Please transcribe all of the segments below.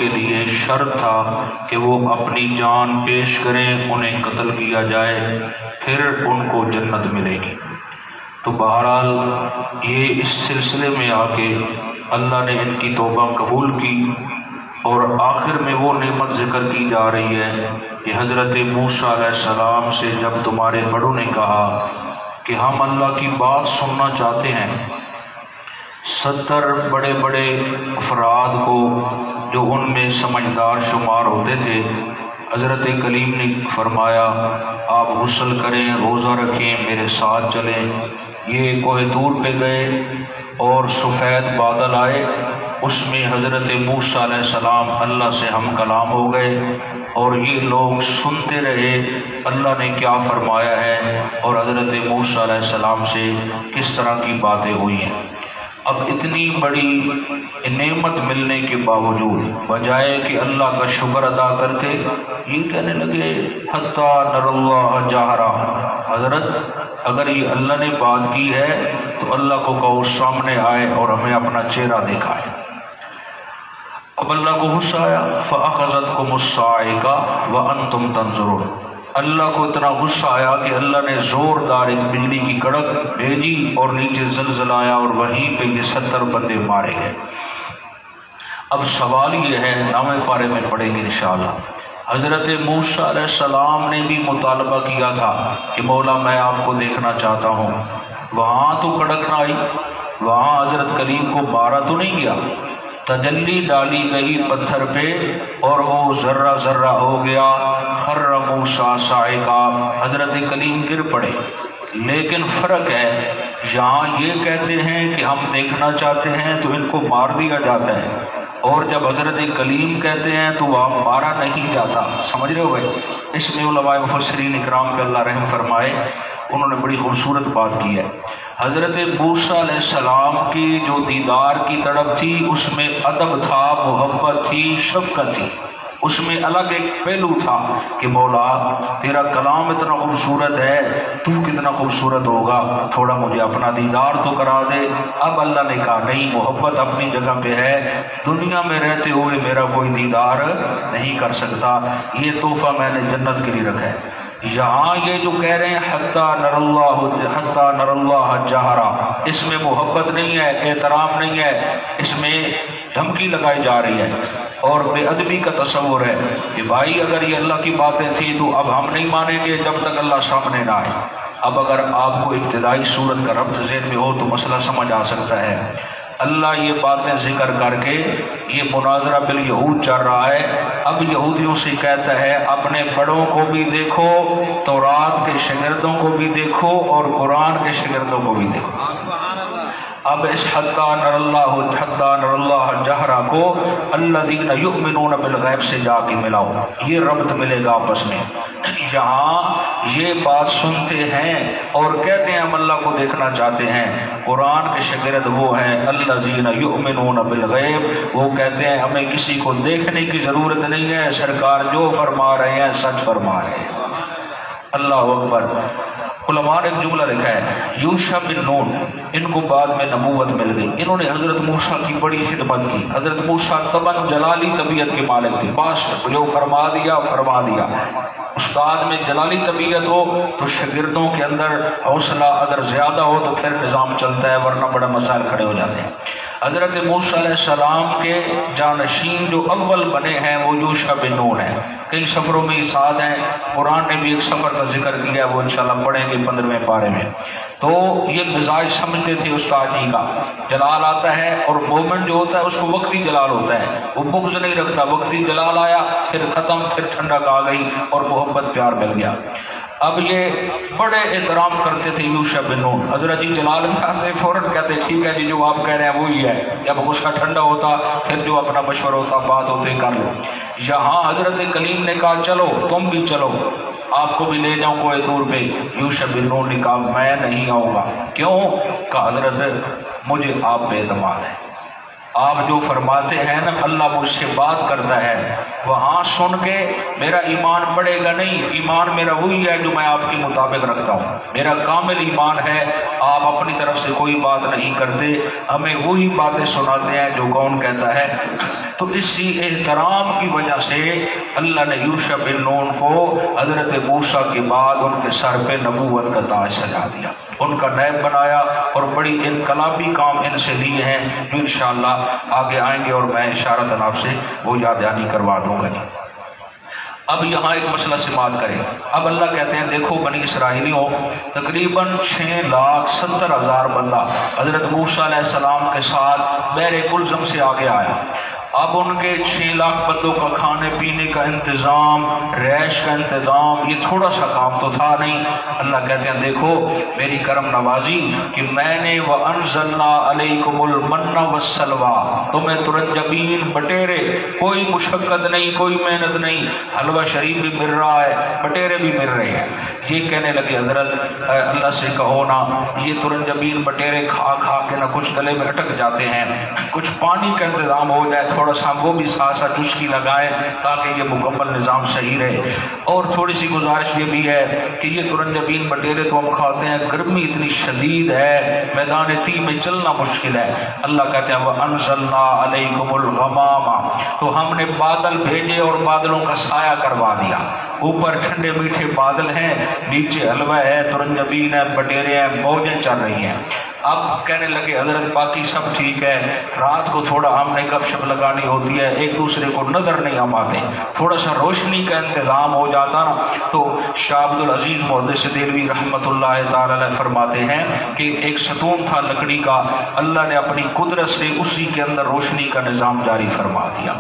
کے لیے شرط تھا کہ وہ اپنی جان پیش کریں، انہیں قتل کیا جائے، پھر ان کو جنت ملے گی۔ تو بہرحال یہ اس سلسلے میں آ کے اللہ نے ان کی توبہ قبول کی، اور آخر میں وہ نعمت ذکر کی جا رہی ہے کہ حضرت موسیٰ علیہ السلام سے جب تمہارے بڑوں نے کہا کہ ہم اللہ کی بات سننا چاہتے ہیں، 70 بڑے بڑے افراد کو جو ان میں سمجھدار شمار ہوتے تھے، حضرت کلیم نے فرمایا آپ غسل کریں، روزہ رکھیں، میرے ساتھ چلیں۔ یہ کوہ طور پہ گئے اور سفید بادل آئے، اس میں حضرت موسیٰ علیہ السلام اللہ سے ہم کلام ہو گئے، اور یہ لوگ سنتے رہے اللہ نے کیا فرمایا ہے اور حضرت موسیٰ علیہ السلام سے کس طرح کی باتیں ہوئی ہیں۔ اب اتنی بڑی نعمت ملنے کے باوجود بجائے کہ اللہ کا شکر ادا کرتے، یہ کہنے لگے حتیٰ نر اللہ جہرا، حضرت اگر یہ اللہ نے بات کی ہے تو اللہ کو کہو سامنے آئے اور ہمیں اپنا چہرہ دکھائے۔ اب اللہ کو غصہ آیا، فَأَخَذَتْكُمُ الصَّاعِقَةُ وَأَنْتُمْ تَنظُرُونَ، اللہ کو اتنا غصہ آیا کہ اللہ نے زوردار ایک بجلی کی کڑک بھیجی اور نیچے زلزلہ آیا، اور وہیں پہ یہ 70 بندے مارے گئے۔ اب سوال یہ ہے، 9ویں پارے میں پڑھیں گے انشاءاللہ، حضرت موسیٰ علیہ السلام نے بھی مطالبہ کیا تھا کہ مولا میں آپ کو دیکھنا چاہتا ہوں، وہاں تو کڑک نہ آئی، وہاں حضرت کلیم کو مارا تو نہیں گیا، تجلی ڈالی گئی پتھر پہ اور وہ ذرہ ذرہ ہو گیا، خر موسیٰ صاعقا، حضرت کلیم گر پڑے۔ لیکن فرق ہے، یہاں یہ کہتے ہیں کہ ہم دیکھنا چاہتے ہیں تو ان کو مار دیا جاتا ہے، اور جب حضرت کلیم کہتے ہیں تو وہاں مارا نہیں جاتا۔ سمجھ رہے ہو بھائی؟ اس میں علماء مفسرین اکرام پہ اللہ رحم فرمائے، انہوں نے بڑی خوبصورت بات کی ہے۔ حضرت موسیٰ علیہ السلام کی جو دیدار کی طلب تھی، اس میں ادب تھا، محبت تھی، شفقت تھی، اس میں الگ ایک پہلو تھا کہ مولا تیرا کلام اتنا خوبصورت ہے، تو کتنا خوبصورت ہوگا، تھوڑا مجھے اپنا دیدار تو کرا دے۔ اب اللہ نے کہا نہیں، محبت اپنی جگہ پہ ہے، دنیا میں رہتے ہوئے میرا کوئی دیدار نہیں کر سکتا، یہ تحفہ میں نے جنت کے لیے رکھا ہے۔ یہاں یہ جو کہہ رہے ہیں حتیٰ نر اللہ جہرا، اس میں محبت نہیں ہے، احترام نہیں ہے، اس میں دھمکی لگائی جا رہی ہے اور بے ادبی کا تصور ہے کہ بھائی اگر یہ اللہ کی باتیں تھیں تو اب ہم نہیں مانیں گے جب تک اللہ سامنے نہ آئے۔ اب اگر آپ کو ابتدائی صورت کا ربط ذہن میں ہو تو مسئلہ سمجھ آ سکتا ہے۔ اللہ یہ باتیں ذکر کر کے یہ مناظرہ بالیہود چل رہا ہے، اب یہودیوں سے کہتا ہے اپنے بڑوں کو بھی دیکھو، تورات کے شاگردوں کو بھی دیکھو اور قرآن کے شاگردوں کو بھی دیکھو۔ اب اس حتیٰ نر اللہ جہرا کو الذین یؤمنون بالغیب سے جا کے ملاؤ، یہ ربط ملے گا آپس میں۔ جہاں یہ بات سنتے ہیں اور کہتے ہیں ہم اللہ کو دیکھنا چاہتے ہیں، قرآن کے شاگرد وہ ہیں الذین یؤمنون بالغیب، وہ کہتے ہیں ہمیں کسی کو دیکھنے کی ضرورت نہیں ہے، سرکار جو فرما رہے ہیں سچ فرما رہے ہیں۔ اللہ اکبر۔ علماء نے ایک جملہ لکھا ہے، یوشع بن نون، ان کو بعد میں نبوت مل گئی، انہوں نے حضرت موسیٰ کی بڑی خدمت کی۔ حضرت موسیٰ طبعاً جلالی طبیعت کے مالک تھے، بس جو فرما دیا فرما دیا۔ استاد میں جلالی طبیعت ہو تو شاگردوں کے اندر حوصلہ اگر زیادہ ہو تو پھر نظام چلتا ہے، ورنہ بڑا مسائل کھڑے ہو جاتے ہیں۔ حضرت موسیٰ علیہ السلام کے جانشین جو اول بنے ہیں وہ یوشع بن نون ہیں، کئی سفروں میں یہ ساتھ ہیں، قرآن نے بھی ایک سفر کا ذکر کیا ہے، وہ انشاءاللہ پڑھیں گے 15ویں پارے میں۔ تو یہ مزاج سمجھتے تھے استاد جی کا، جلال آتا ہے اور مومن جو ہوتا ہے اس کو وقتی جلال ہوتا ہے، وہ بغض نہیں رکھتا، وقتی جلال آیا پھر ختم، پھر ٹھنڈک آ گئی اور محبت پیار مل گیا۔ اب یہ بڑے احترام کرتے تھے یوشع بن نون، حضرت جی جلال میں آتے فوراً کہتے ٹھیک ہے جی جو آپ کہہ رہے ہیں وہی ہے، جب غصہ ٹھنڈا ہوتا پھر جو اپنا مشورہ ہوتا بات ہوتے کر لو۔ یہاں حضرت کلیم نے کہا چلو تم بھی چلو، آپ کو بھی لے جاؤں کوہ طور پہ، یوشع بن نون نے کہا میں نہیں آؤں گا۔ کیوں؟ کہا حضرت مجھے آپ پہ اعتماد ہے، آپ جو فرماتے ہیں نا اللہ مجھ سے بات کرتا ہے، وہاں سن کے میرا ایمان بڑھے گا نہیں، ایمان میرا وہی ہے جو میں آپ کے مطابق رکھتا ہوں، میرا کامل ایمان ہے، آپ اپنی طرف سے کوئی بات نہیں کرتے، ہمیں وہی باتیں سناتے ہیں جو کون کہتا ہے تو اسی احترام کی وجہ سے اللہ نے یوشع بن نون کو حضرت موسیٰ کے بعد ان کے سر پہ نبوت کا تاج سجا دیا، ان کا نائب بنایا، اور بڑی انقلابی کام ان سے لیے ہیں جو انشاءاللہ آگے آئیں گے، اور میں اشارتاً آپ سے وہ یاد دہانی کروا دوں گا۔ اب یہاں ایک مسئلہ سماعت کریں۔ اب اللہ کہتے ہیں دیکھو بنی اسرائیلیوں، تقریباً 6,70,000 بندہ حضرت موسیٰ علیہ السلام کے ساتھ بحر کلزم سے آگے آیا۔ اب ان کے 6 لاکھ بندوں کا کھانے پینے کا انتظام، رہائش کا انتظام، یہ تھوڑا سا کام تو تھا نہیں۔ اللہ کہتے ہیں دیکھو میری کرم نوازی کہ میں نے وَأَنزَلْنَا عَلَيْكُمُ الْمَنَّ وَالسَّلْوَىٰ، تمہیں ترنجبین بٹیرے، کوئی مشقت نہیں، کوئی محنت نہیں، حلوہ شریف بھی مل رہا ہے، بٹیرے بھی مل رہے ہیں۔ یہ کہنے لگے حضرت اللہ سے کہو نا، یہ ترنجبین بٹیرے کھا کھا کے نہ کچھ گلے میں اٹک جاتے ہیں، کچھ پانی کا انتظام ہو جائے، تھوڑا سا وہ بھی ساتھ چسکی لگائیں تاکہ یہ مکمل نظام صحیح رہے۔ اور تھوڑی سی گزارش یہ بھی ہے کہ یہ ترنجبین بٹیرے تو ہم کھاتے ہیں، گرمی اتنی شدید ہے، میدان تی میں چلنا مشکل ہے۔ اللہ کہتے ہیں وَأَنزَلْنَا عَلَيْكُمُ الْغَمَامَ، تو ہم نے بادل بھیجے اور بادلوں کا سایہ کروا دیا۔ اوپر ٹھنڈے میٹھے بادل ہیں، نیچے حلوہ ہے، ترنجبین ہے، بٹیرے ہیں، موجیں چل رہی ہیں۔ اب کہنے لگے حضرت باقی سب ٹھیک ہے، رات کو تھوڑا ہم نے گپ شپ لگانی ہوتی ہے، ایک دوسرے کو نظر نہیں ہم آتے، تھوڑا سا روشنی کا انتظام ہو جاتا نا۔ تو شاہ عبد العزیز محدث دہلوی رحمۃ اللہ تعالی علیہ فرماتے ہیں کہ ایک ستون تھا لکڑی کا، اللہ نے اپنی قدرت سے اسی کے اندر روشنی کا نظام جاری فرما دیا۔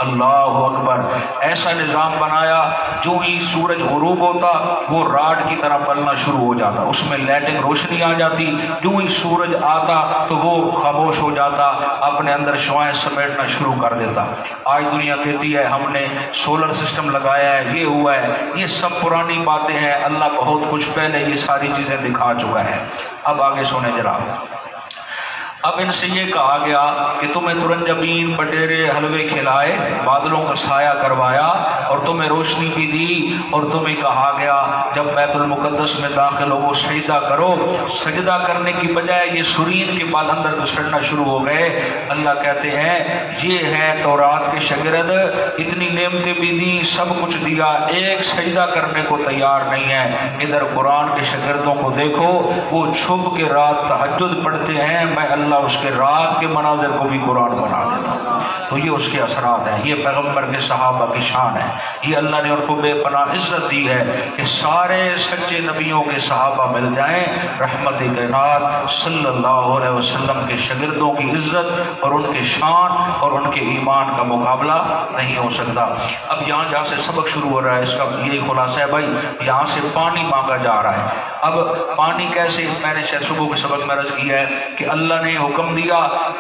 اللہ اکبر، ایسا نظام بنایا جو ہی سورج غروب ہوتا وہ راڈ کی طرح بلنا شروع ہو جاتا، اس میں لائٹنگ روشنی آ جاتی، جو ہی سورج آتا تو وہ خاموش ہو جاتا، اپنے اندر شعاعیں سمیٹنا شروع کر دیتا۔ آج دنیا کہتی ہے ہم نے سولر سسٹم لگایا ہے، یہ ہوا ہے، یہ سب پرانی باتیں ہیں، اللہ بہت کچھ پہلے یہ ساری چیزیں دکھا چکا ہے۔ اب آگے سنیں جناب، اب ان سے یہ کہا گیا کہ تمہیں ترنجبین بٹیرے حلوے کھلائے، بادلوں کا سایہ کروایا، اور تمہیں روشنی بھی دی، اور تمہیں کہا گیا جب بیت المقدس میں داخل ہو سجدہ کرو۔ سجدہ کرنے کی بجائے یہ سرین کے بعد اندر گھسڑنا شروع ہو گئے۔ اللہ کہتے ہیں یہ ہے تورات کے شاگرد، اتنی نعمتیں بھی دی، سب کچھ دیا، ایک سجدہ کرنے کو تیار نہیں ہے۔ ادھر قرآن کے شاگردوں کو دیکھو، وہ چھپ کے رات تہجد پڑھتے ہیں، میں اللہ اس کے رات کے مناظر کو بھی قرآن بنا دیتا ہوں۔ تو یہ اس کے اثرات ہیں، یہ پیغمبر کے صحابہ کی شان ہے، یہ اللہ نے ان کو بے پناہ عزت دی ہے کہ سارے سچے نبیوں کے صحابہ مل جائیں، رحمت کائنات صلی اللہ علیہ وسلم کے شاگردوں کی عزت اور ان کے شان اور ان کے ایمان کا مقابلہ نہیں ہو سکتا۔ اب یہاں جہاں سے سبق شروع ہو رہا ہے اس کا یہی خلاصہ ہے بھائی، یہاں سے پانی مانگا جا رہا ہے۔ اب پانی کیسے، میں نے شاید صبح کے سبق میں عرض کیا ہے کہ اللہ نے حکم دیا،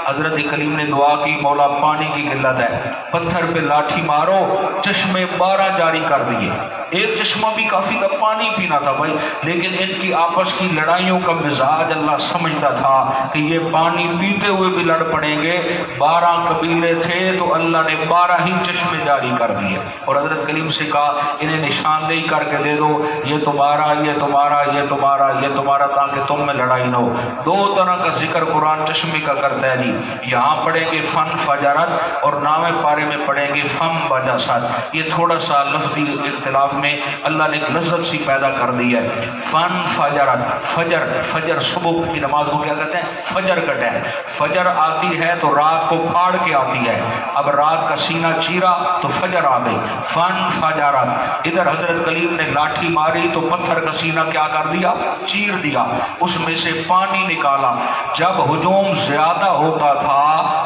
حضرت کریم نے دعا کی مولا پانی کی قلت ہے، پتھر پہ لاٹھی مارو، چشمے 12 جاری کر دیے۔ ایک چشمہ بھی کافی تھا، پانی پینا تھا بھائی، لیکن ان کی آپس کی لڑائیوں کا مزاج اللہ سمجھتا تھا کہ یہ پانی پیتے ہوئے بھی لڑ پڑیں گے۔ 12 قبیلے تھے تو اللہ نے 12 ہی چشمے جاری کر دیے، اور حضرت کریم سے کہا انہیں نشاندہی کر کے دے دو، یہ تمہارا، یہ تمہارا، یہ تمہارا، یہ تمہارا، تاکہ تم میں لڑائی نہ ہو۔ 2 طرح کا ذکر قرآن چشمے کا کرتا ہے جی، یہاں پڑھیں گے فن فجرت، اور نامے پارے میں پڑھیں گے فم بجسد۔ یہ تھوڑا سا لفظی اختلاف میں اللہ نے ایک لذت سی پیدا کر دی ہے۔ فن فجرت، فجر، فجر صبح کی نماز کو کیا کہتے ہیں؟ فجر کا ٹائم۔ فجر آتی ہے تو رات کو پھاڑ کے آتی ہے، اب رات کا سینہ چیرا تو فجر آ گئی، فن فجرت۔ ادھر حضرت کلیم نے لاٹھی ماری تو پتھر کا سینہ کیا کر دیا؟ چیر دیا، اس میں سے پانی نکالا۔ جب ہجوم زیادہ ہوتا تھا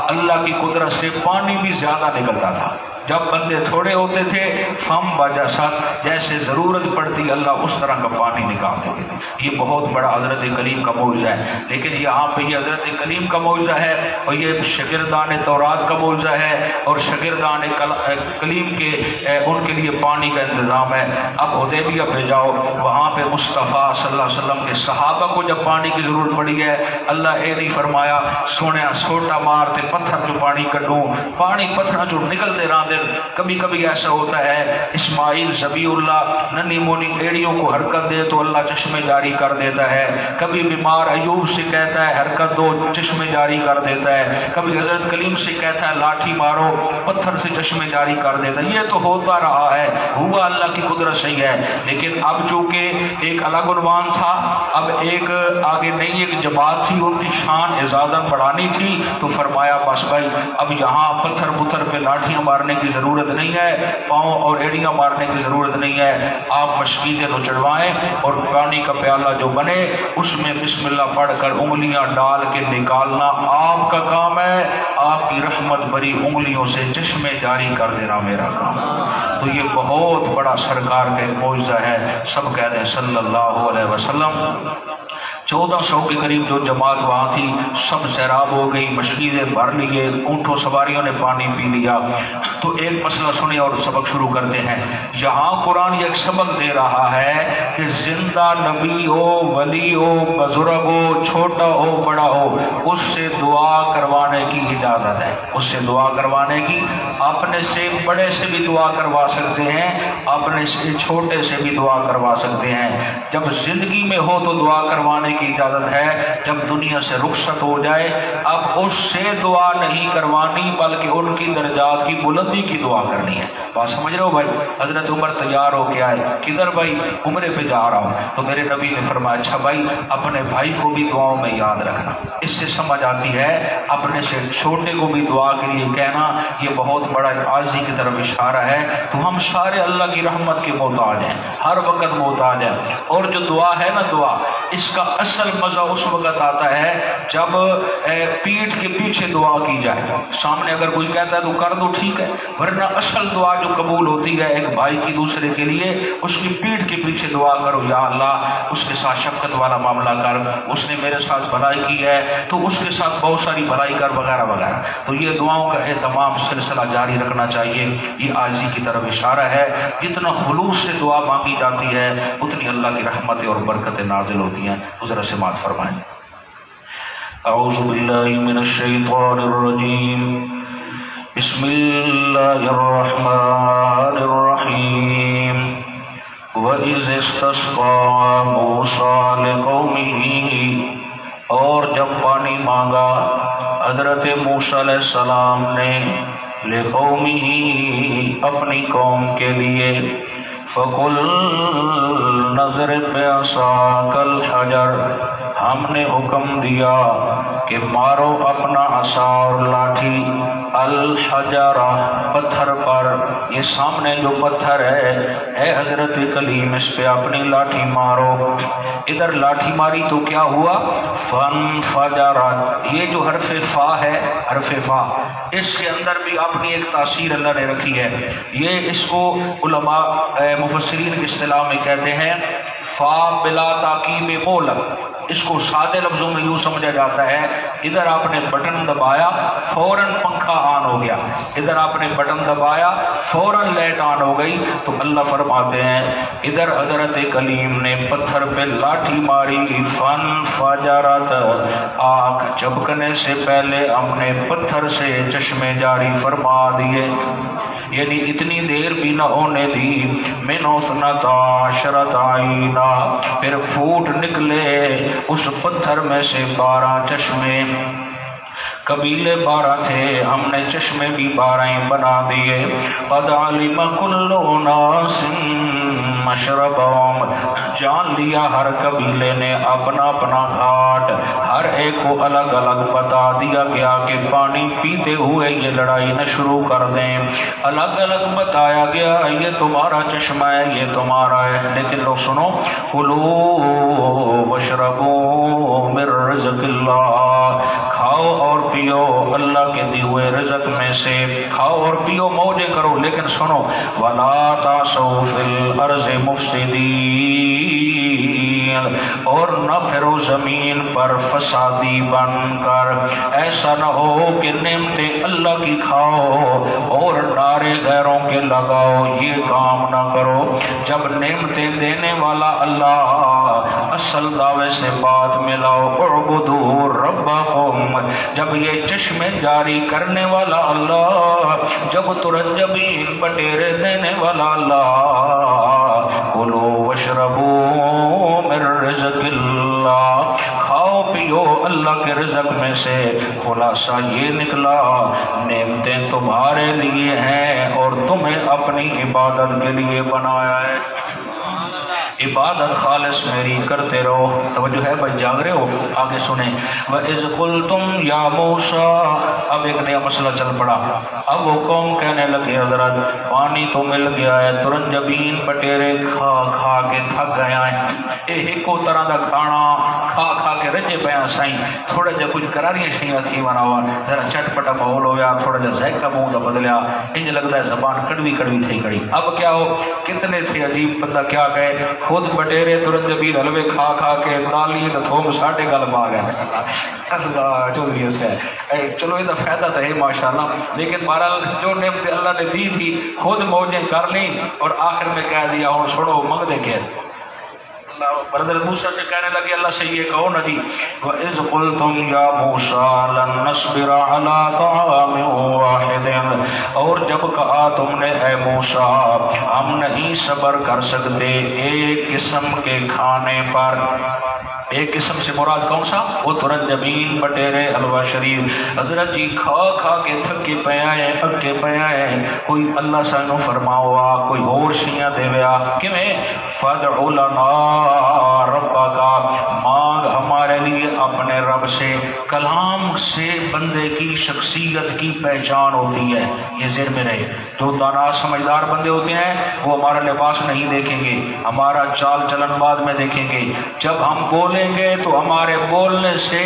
اللہ کی قدرت سے پانی بھی زیادہ نکلتا تھا، جب بندے تھوڑے ہوتے تھے فم بجسد، جیسے ضرورت پڑتی اللہ اس طرح کا پانی نکال دیتے تھے۔ یہ بہت بڑا حضرت کریم کا معجزہ ہے، لیکن یہاں پہ یہ حضرت کریم کا معجزہ ہے اور یہ شاگردان تورات کا معجزہ ہے، اور شاگردان کلیم کے ان کے لیے پانی کا انتظام ہے۔ اب حدیبیہ پہ جاؤ، وہاں پہ مصطفیٰ صلی اللہ علیہ وسلم کے صحابہ کو جب پانی کی ضرورت پڑی ہے، اللہ اے نہیں فرمایا سونے سوٹا مارتے پتھر جو پانی کڈوں، پانی پتھر جو نکلتے رہتے نادر، کبھی کبھی ایسا ہوتا ہے اسماعیل ذبیح اللہ ننھی مونی ایڑیوں کو حرکت دے تو اللہ چشمے جاری کر دیتا ہے، کبھی بیمار ایوب سے کہتا ہے حرکت دو چشمے جاری کر دیتا ہے، کبھی حضرت کلیم سے کہتا ہے لاٹھی مارو پتھر سے چشمے جاری کر دیتا ہے۔ یہ تو ہوتا رہا ہے، ہوا اللہ کی قدرت سے ہی ہے، لیکن اب چونکہ ایک الگ عنوان تھا، اب ایک آگے نئی ایک جماعت تھی، ان کی شان اعزازاً بڑھانی تھی، تو فرمایا بس بھائی اب یہاں پتھر پتھر پہ لاٹھیاں مارنے کی ضرورت نہیں ہے، پاؤں اور ایڑیاں مارنے کی ضرورت نہیں ہے، آپ مشقیدیں تو چڑھوائیں اور پانی کا پیالہ جو بنے اس میں بسم اللہ پڑھ کر انگلیاں ڈال کے نکالنا آپ کا کام ہے، آپ کی رحمت بری انگلیوں سے چشمے جاری کر دینا میرا کام۔ تو یہ بہت بڑا سرکار کا ایک معجزہ ہے، سب کہہ دیں صلی اللہ علیہ وسلم۔ 1400 کے قریب جو جماعت وہاں تھی سب سیراب ہو گئی، مشکیزیں بھر لیے، اونٹوں سواریوں نے پانی پی لیا۔ تو ایک مسئلہ سنیں اور سبق شروع کرتے ہیں۔ یہاں قرآن یہ ایک سبق دے رہا ہے کہ زندہ نبی ہو، ولی ہو، بزرگ ہو، چھوٹا ہو، بڑا ہو، اس سے دعا کروانے کی اجازت ہے، اس سے دعا کروانے کی، اپنے سے بڑے سے بھی دعا کروا سکتے ہیں، اپنے سے چھوٹے سے بھی دعا کروا سکتے ہیں۔ جب زندگی میں ہو تو دعا کروانے کی اجازت ہے، جب دنیا سے رخصت ہو جائے اب اس سے دعا نہیں کروانی بلکہ ان کی درجات کی بلندی کی دعا کرنی ہے۔ بات سمجھ رہے ہو بھائی؟ حضرت عمر تیار ہو کے آئے، کدھر بھائی؟ عمرے پہ جا رہا ہوں۔ تو میرے نبی نے فرمایا اچھا بھائی اپنے بھائی کو بھی دعاؤں میں یاد رکھنا، اس سے سمجھ آتی ہے اپنے سے چھوٹے کو بھی دعا کے لیے کہنا، یہ بہت بڑا عاجزی کی طرف اشارہ ہے۔ تو ہم سارے اللہ کی رحمت کے محتاج ہیں، ہر وقت محتاج ہیں، اور جو دعا ہے نا دعا، اس کا اصل مزہ اس وقت آتا ہے جب پیٹھ کے پیچھے دعا کی جائے، سامنے اگر کوئی کہتا ہے تو کر دو ٹھیک ہے، ورنہ اصل دعا جو قبول ہوتی ہے ایک بھائی کی دوسرے کے لیے، اس کی پیٹھ کے پیچھے دعا کرو، یا اللہ اس کے ساتھ شفقت والا معاملہ کر، اس نے میرے ساتھ بھلائی کی ہے تو اس کے ساتھ بہت ساری بھلائی کر، وغیرہ وغیرہ۔ تو یہ دعاؤں کا اہتمام سلسلہ جاری رکھنا چاہیے، یہ عاجزی کی طرف اشارہ ہے۔ جتنا خلوص سے دعا مانگی جاتی ہے اتنی اللہ کی رحمتیں اور برکتیں نازل ہوتی ہیں۔ حضرت سے بات فرمائیں۔ اعوذ باللہ من الشیطان الرجیم، بسم اللہ الرحمن الرحیم۔ وَإِذِ اسْتَسْقَىٰ مُوسَىٰ لِقَوْمِهِ، اور جب پانی مانگا حضرت موسیٰ علیہ السلام نے لِقَوْمِهِ اپنی قوم کے لیے، فَقُلْ نَضْرِبْ بِعَصَاكَ الْحَجَرَ، ہم نے حکم دیا کہ مارو اپنا عصا اور لاٹھی، الحجرہ پتھر پر، یہ سامنے جو پتھر ہے اے حضرت کلیم اس پہ اپنی لاٹھی مارو۔ ادھر لاٹھی ماری تو کیا ہوا؟ فانفجرت، یہ جو حرف فا ہے، حرف فا، اس کے اندر بھی اپنی ایک تاثیر اللہ نے رکھی ہے۔ یہ اس کو علماء مفسرین کی اصطلاح میں کہتے ہیں فا بلا تاکید مولت، اس کو سادے لفظوں میں یوں سمجھا جاتا ہے ادھر آپ نے بٹن دبایا فوراً پنکھا آن ہو گیا، ادھر آپ نے بٹن دبایا فوراً لائٹ آن ہو گئی۔ تو اللہ فرماتے ہیں ادھر حضرت کلیم نے پتھر پہ لاٹھی ماری، فانفجرت، آگ جھپکنے سے پہلے ہم نے پتھر سے چشمے جاری فرما دیے، یعنی اتنی دیر بھی نہ ہونے دی، من اثنتا عشرۃ عینا، پھر پھوٹ نکلے اس پتھر میں سے 12 چشمے۔ قبیلے 12 تھے، ہم نے چشمے بھی 12 بنا دیے۔ قد علم کل اناس مشربهم، جان لیا ہر قبیلے نے اپنا اپنا گھاٹ، ہر ایک کو الگ الگ بتا دیا گیا کہ پانی پیتے ہوئے یہ لڑائی نہ شروع کر دیں، الگ الگ بتایا گیا یہ تمہارا چشمہ ہے، یہ تمہارا ہے۔ لیکن لوگ سنو، کلوا واشربوا من رزق اللہ، کھاؤ اور پیو اللہ کے دیے ہوئے رزق میں سے، کھاؤ اور پیو موجے کرو، لیکن سنو، ولا تعثوا فی الارض مفسدین، اور نہ پھرو زمین پر فسادی بن کر، ایسا نہ ہو کہ نعمتیں اللہ کی کھاؤ اور نعرے غیروں کے لگاؤ، یہ کام نہ کرو۔ جب نعمتیں دینے والا اللہ اصل دعوے سے بات ملاؤ، اعبدوا ربکم، جب یہ چشمے جاری کرنے والا اللہ، جب ترنجبین بٹیرے دینے والا اللہ، کلوا واشربوا من رزق اللہ، کھاؤ پیو اللہ کے رزق میں سے، خلاصہ یہ نکلا نعمتیں تمہارے لیے ہیں اور تمہیں اپنی عبادت کے لیے بنایا ہے۔ عبادت خالص میری کرتے رہو۔ توجہ ہے بھائی، جاگ رہے ہو؟ آگے سنیں، وَإِذْ قُلْتُمْ يَا مُوسَىٰ، اب ایک نیا مسئلہ چل پڑا۔ اب وہ قوم کہنے لگے حضرت پانی تو مل گیا ہے، ترنجبین بٹیرے کھا کھا کے تھک گیا ہے، ایکو طرح دا کھانا کھا کھا کے رجے پیا سائیں، تھوڑا جا کچھ قراریاں شیاں تھی بنا ہوا، ذرا چٹ پٹا ماحول ہویا، تھوڑا جا ذائقہ منہ دا بدلیا، انج لگتا ہے زبان کڑوی کڑوی تھی کڑی۔ اب کیا ہو، کتنے تھے عجیب، بندہ کیا کہے، خود بٹیرے ترنجبین حلوے کھا کھا کے دالی تو تھوم ساٹے گل پا گئے۔ اللہ چودھری سے چلو یہ فائدہ تو ہے ماشاءاللہ، لیکن بہرحال جو نعمت اللہ نے دی تھی خود موجیں کر لیں اور آخر میں کہہ دیا ہوں سنو منگ دے کے۔ برادر موسیٰ سے کہنے لگے اللہ سے یہ کہو نا جی، وَإِذْ قُلْتُمْ يَا مُوسَىٰ لَن نَّصْبِرَ عَلَىٰ طَعَامٍ وَاحِدٍ، اور جب کہا تم نے اے موسیٰ ہم نہیں صبر کر سکتے ایک قسم کے کھانے پر۔ ایک قسم سے مراد کون سا؟ وہ ترنجبین بٹیرے حلوہ شریف۔ حضرت جی کھا کھا کے تھکے پہ آئے، اکے پہ آئے، کوئی اللہ سانو فرماوا کوئی اور شیاں دے ویا کیویں، فَادْعُ لَنَا رَبَّكَ، مانگ ہمارے لیے اپنے رب سے۔ کلام سے بندے کی شخصیت کی پہچان ہوتی ہے، یہ ذہن میں رہے۔ جو دانا سمجھدار بندے ہوتے ہیں وہ ہمارا لباس نہیں دیکھیں گے، ہمارا چال چلن بعد میں دیکھیں گے، جب ہم بولیں گے تو ہمارے بولنے سے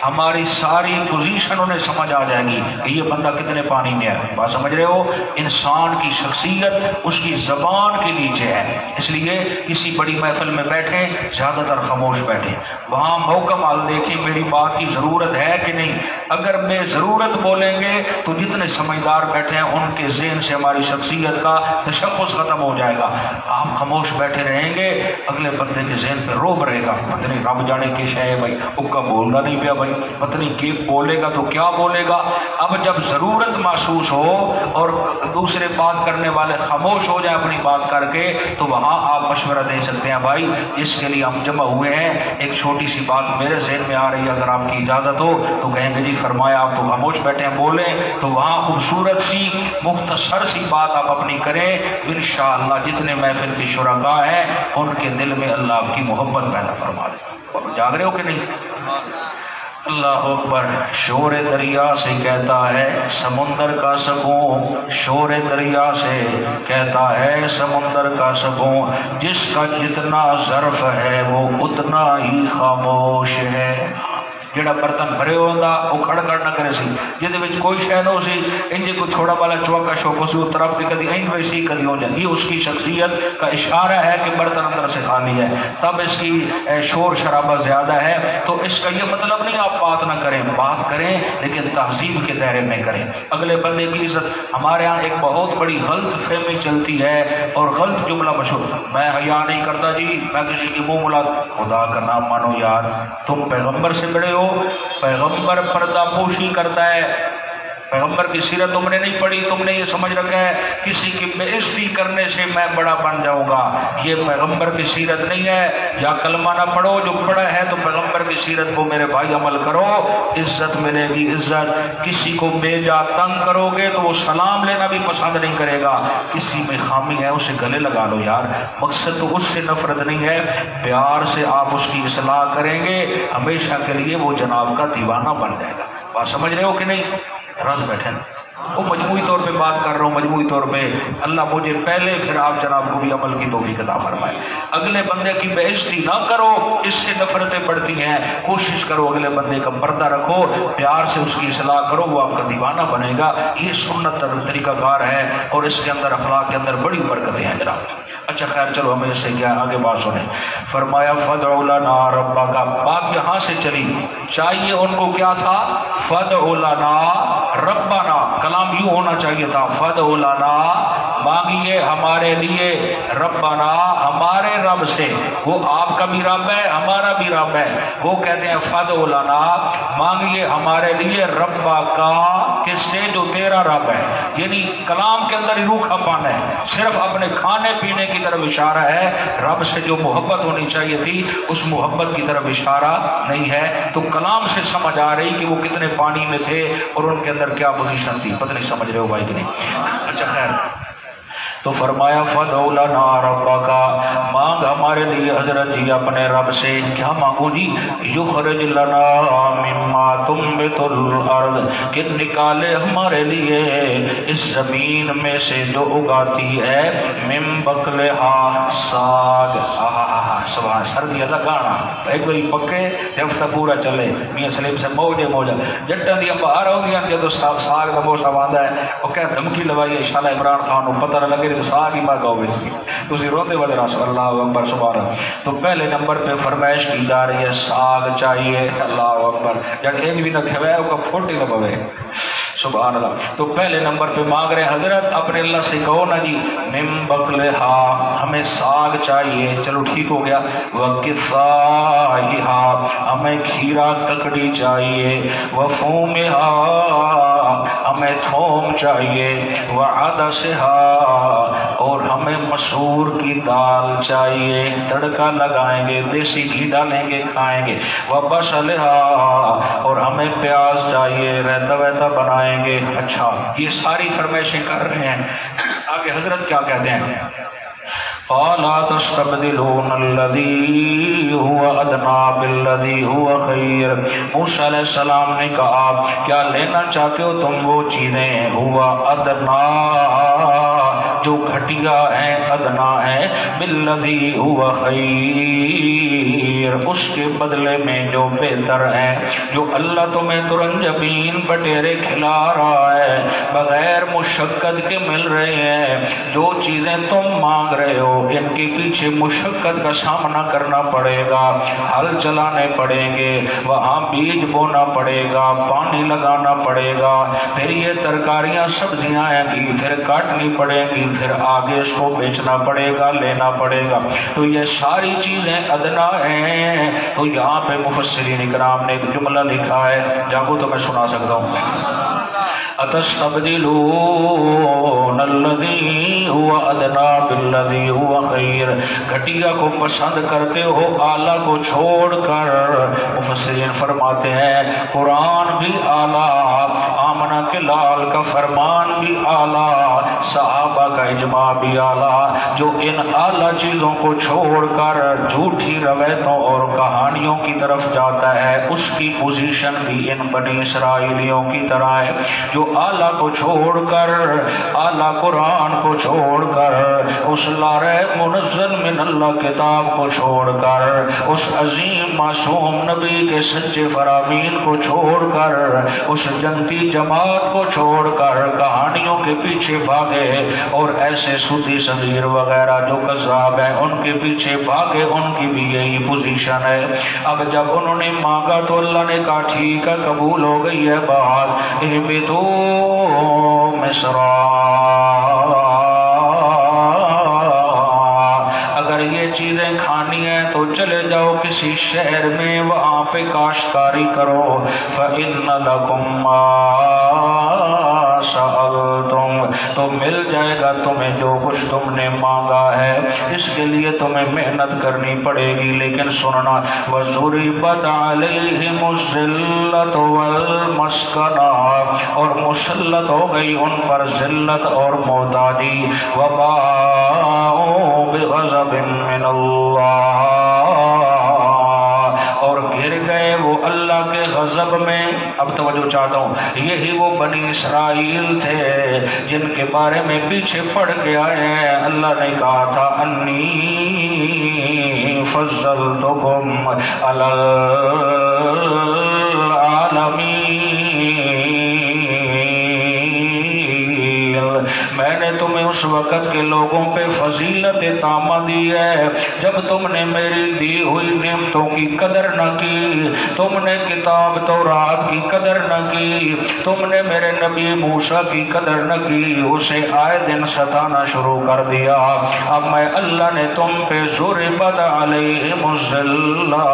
ہماری ساری پوزیشن انہیں سمجھ آ جائے گی کہ یہ بندہ کتنے پانی میں ہے۔ بات سمجھ رہے ہو؟ انسان کی شخصیت اس کی زبان کے نیچے ہے، اس لیے کسی بڑی محفل میں بیٹھیں زیادہ تر خاموش بیٹھیں، وہاں مکمل دیکھیں میری بات کی ضرورت ہے کہ نہیں۔ اگر بے ضرورت بولیں گے تو جتنے سمجھدار بیٹھے ہیں ان کے ذہن سے ہماری شخصیت کا تشخص ختم ہو جائے گا۔ آپ خاموش بیٹھے رہیں گے، اگلے بندے کے ذہن پہ روب رہے گا، پتہ نہیں رب جانے کی شے ہے بھائی، اکا بولنا نہیں پیا بھائی، پتہ نہیں کہ بولے گا تو کیا بولے گا۔ اب جب ضرورت محسوس ہو اور دوسرے بات کرنے والے خاموش ہو جائیں اپنی بات کر کے، تو وہاں آپ مشورہ دے سکتے ہیں بھائی اس کے لیے ہم جمع ہوئے ہیں، ایک چھوٹی سی بات میرے ذہن میں آ رہی ہے، اگر آپ کی اجازت ہو تو کہیں گے جی فرمایا، آپ تو خاموش بیٹھے ہیں بولیں، تو وہاں خوبصورت سی مختصر سی بات آپ اپنی کریں، انشاءاللہ جتنے محفل کی شرکاء ہیں ان کے دل میں اللہ آپ کی محبت پیدا فرما دے۔ جاگ رہے ہو کہ نہیں؟ اللہ اکبر۔ شور دریا سے کہتا ہے سمندر کا سکون، شور دریا سے کہتا ہے سمندر کا سکون، جس کا جتنا ظرف ہے وہ اتنا ہی خاموش ہے۔ جڑا برتن بھرے ہوندا وہ کھڑ کھڑ نہ کرے سی، جہدے وچ کوئی شے نہ ہو سی، انجے کوئی تھوڑا بالا چوکا شوکو سی طرف بھی کدی این ویسی کدی ہو جائے، یہ اس کی شخصیت کا اشارہ ہے کہ برتن اندر سے خالی ہے، تب اس کی شور شرابہ زیادہ ہے۔ تو اس کا یہ مطلب نہیں آپ بات نہ کریں، بات کریں لیکن تہذیب کے دائرے میں کریں، اگلے بندے کی عزت۔ ہمارے ہاں ایک بہت بڑی غلط فہمی چلتی ہے اور غلط جملہ مشہور، میں حیا نہیں کرتا جی، میں کسی کی منہ ملا، خدا کا نام مانو یار، تم پیغمبر سے بڑے ہو، پیغمبر پردہ پوشی کرتا ہے، پیغمبر کی سیرت تم نے نہیں پڑھی، تم نے یہ سمجھ رکھا ہے کسی کی بے عزتی کرنے سے میں بڑا بن جاؤں گا، یہ پیغمبر کی سیرت نہیں ہے۔ یا کلمہ نہ پڑھو، جو پڑھا ہے تو پیغمبر کی سیرت کو میرے بھائی عمل کرو، عزت ملے گی عزت۔ کسی کو بے جا تنگ کرو گے تو وہ سلام لینا بھی پسند نہیں کرے گا، کسی میں خامی ہے اسے گلے لگا لو یار، مقصد تو اس سے نفرت نہیں ہے، پیار سے آپ اس کی اصلاح کریں گے، ہمیشہ کے لیے وہ جناب کا دیوانہ بن جائے گا۔ بات سمجھ رہے ہو کہ نہیں؟ رس بیٹھے وہ مجموعی طور پہ بات کر رہا ہوں، مجموعی طور پہ اللہ مجھے پہلے پھر آپ جناب کو بھی عمل کی توفیق عطا فرمائے۔ اگلے بندے کی بے عزتی نہ کرو، اس سے نفرتیں بڑھتی ہیں، کوشش کرو اگلے بندے کا پردہ رکھو، پیار سے اس کی اصلاح کرو، وہ آپ کا دیوانہ بنے گا۔ یہ سنت طریقہ کار ہے اور اس کے اندر اخلاق کے اندر بڑی برکتیں ہیں جناب۔ اچھا خیر چلو ہمیں اس سے کیا آگے بات سنیں۔ فرمایا فَادْعُ لَنَا رَبَّكَ، بات یہاں سے چلی، چاہیے ان کو کیا تھا؟ فَادْعُ لَنَا رَبَّنَا، کلام یوں ہونا چاہیے تھا فَادْعُ لَنَا مانگیے ہمارے لیے، ربنا ہمارے رب سے، وہ آپ کا بھی رب ہے ہمارا بھی رب ہے، وہ کہتے ہیں فدع لنا مانگیے ہمارے لیے ربا کا، کس سے؟ جو تیرا رب ہے۔ یعنی کلام کے اندر ہی روکھا پن ہے، صرف اپنے کھانے پینے کی طرف اشارہ ہے، رب سے جو محبت ہونی چاہیے تھی اس محبت کی طرف اشارہ نہیں ہے۔ تو کلام سے سمجھ آ رہی کہ وہ کتنے پانی میں تھے اور ان کے اندر کیا پوزیشن تھی، پتہ نہیں سمجھ رہے ہو بھائی کہ نہیں؟ اچھا خیر، تو فرمایا فدع لنا ربک، مانگ ہمارے لیے حضرت جی اپنے رب سے، کیا مانگو جی؟ یخرج لنا مما تنبت الارض، کہ نکالے ہمارے لیے اس زمین میں سے جو اگاتی ہے، من بقلہا ساگ، سبحان، سردی اللہ گانا ایک باری پکے ہفتہ پورا چلے، میاں سلیم سے موجے موجہ جٹاں دیا باہر ہوندیاں جدو ساگ دا موسم آندا ہے، وہ کہ دھمکی لوائی ہے شالا عمران خان کو پتہ نہ لگے تو ساگ ہی مانگا ہوئے سی، تو اسی روتے والے رسول اللہ اکبر سبحان اللہ۔ تو پہلے نمبر پہ فرمائش کی جا رہی ہے ساگ چاہیے، اللہ اکبر، جب ایک بھی نہ کھوائے وہ کا پھوٹ ہی نہ پوے، سبحان اللہ۔ تو پہلے نمبر پہ مانگ رہے حضرت اپنے اللہ سے کہو نا جی من بقلہا، ہمیں ساگ چاہیے، چلو ٹھیک ہو گیا، وقفائہا، ہمیں کھیرا ککڑی چاہیے، وفومہا، ہمیں تھوم چاہیے، وعدسہا، اور ہمیں مسور کی دال چاہیے، تڑکا لگائیں گے، دیسی گھی ڈالیں گے کھائیں گے، وبصلہا، اور ہمیں پیاز چاہیے، رہتا ویتا بنائیں گے۔ اچھا، یہ ساری فرمائشیں کر رہے ہیں، آگے حضرت کیا کہتے ہیں؟ قال تستبدلون الذي هو ادنى بالذي هو خير، موسیٰ علیہ السلام نے کہا کیا لینا چاہتے ہو تم وہ چیزیں ہوا ادنا، جو گھٹیا ہیں، ادنا ہے، بالذی هو خیر، اس کے بدلے میں جو بہتر ہے، جو اللہ تمہیں ترنجبین بٹیرے کھلا رہا ہے بغیر مشقت کے مل رہے ہیں، جو چیزیں تم مانگ رہے ہو ان کے پیچھے مشقت کا سامنا کرنا پڑے گا، ہل چلانے پڑیں گے، وہاں بیج بونا پڑے گا، پانی لگانا پڑے گا، پھر یہ ترکاریاں سبزیاں آئیں گی، پھر کاٹنی پڑیں گی، پھر آگے اس کو بیچنا پڑے گا، لینا پڑے گا، تو یہ ساری چیزیں ادنا ہیں۔ تو یہاں پہ مفسرین کرام نے ایک جملہ لکھا ہے، جاگو تو میں سنا سکتا ہوں، اتستبدلون الذی هو ادنا بالذی هو خیر، گھٹیا کو پسند کرتے ہو اعلیٰ کو چھوڑ کر۔ مفسرین فرماتے ہیں قرآن بھی اعلیٰ، آمنہ کے لال کا فرمان بھی اعلیٰ، صحابہ کا اجماع بھی اعلیٰ، جو ان اعلیٰ چیزوں کو چھوڑ کر جھوٹی روایتوں اور کہانیوں کی طرف جاتا ہے، اس کی پوزیشن بھی ان بنی اسرائیلیوں کی طرح ہے، جو اعلیٰ کو چھوڑ کر، اعلیٰ قرآن کو چھوڑ کر، اس لارے منزل من اللہ کتاب کو چھوڑ کر، اس عظیم معصوم نبی کے سچے فرامین کو چھوڑ کر، اس جنتی جماعت کو چھوڑ کر کہانیوں کے پیچھے بھاگے، اور ایسے سودی صغیر وغیرہ جو کذاب ہیں ان کے پیچھے بھاگے، ان کی بھی یہی پوزیشن ہے۔ اب جب انہوں نے مانگا تو اللہ نے کہا ٹھیک ہے، قبول ہو گئی ہے بات، اہبطوا مصر، اگر یہ چیزیں کھانی ہیں تو چلے جاؤ کسی شہر میں، وہاں پہ کاشتکاری کرو، فإن لکم ما سألتم، تو مل جائے گا تمہیں جو کچھ تم نے مانگا ہے، اس کے لیے تمہیں محنت کرنی پڑے گی، لیکن سننا وَضُرِبَتْ عَلَيْهِمُ الذِّلَّةُ وَالْمَسْكَنَةُ، اور مسلط ہو گئی ان پر ذلت اور محتاجی، وَبَاءُوا بِغَضَبٍ مِّنَ اللَّهِ، اور گر گئے وہ اللہ کے غضب میں۔ اب توجہ چاہتا ہوں، یہی وہ بنی اسرائیل تھے جن کے بارے میں پیچھے پڑ کے آئے ہیں، اللہ نے کہا تھا انی فضلتکم علی العالمین، میں نے تمہیں اس وقت کے لوگوں پہ فضیلت تامہ دی ہے جب تم نے میری دی ہوئی نعمتوں کی قدر نہ کی، تم نے کتاب تورات کی قدر نہ کی، تم نے میرے نبی موسیٰ کی قدر نہ کی، اسے آئے دن ستانا شروع کر دیا۔ اب میں اللہ نے تم پہ ضربت علیہم الذلہ،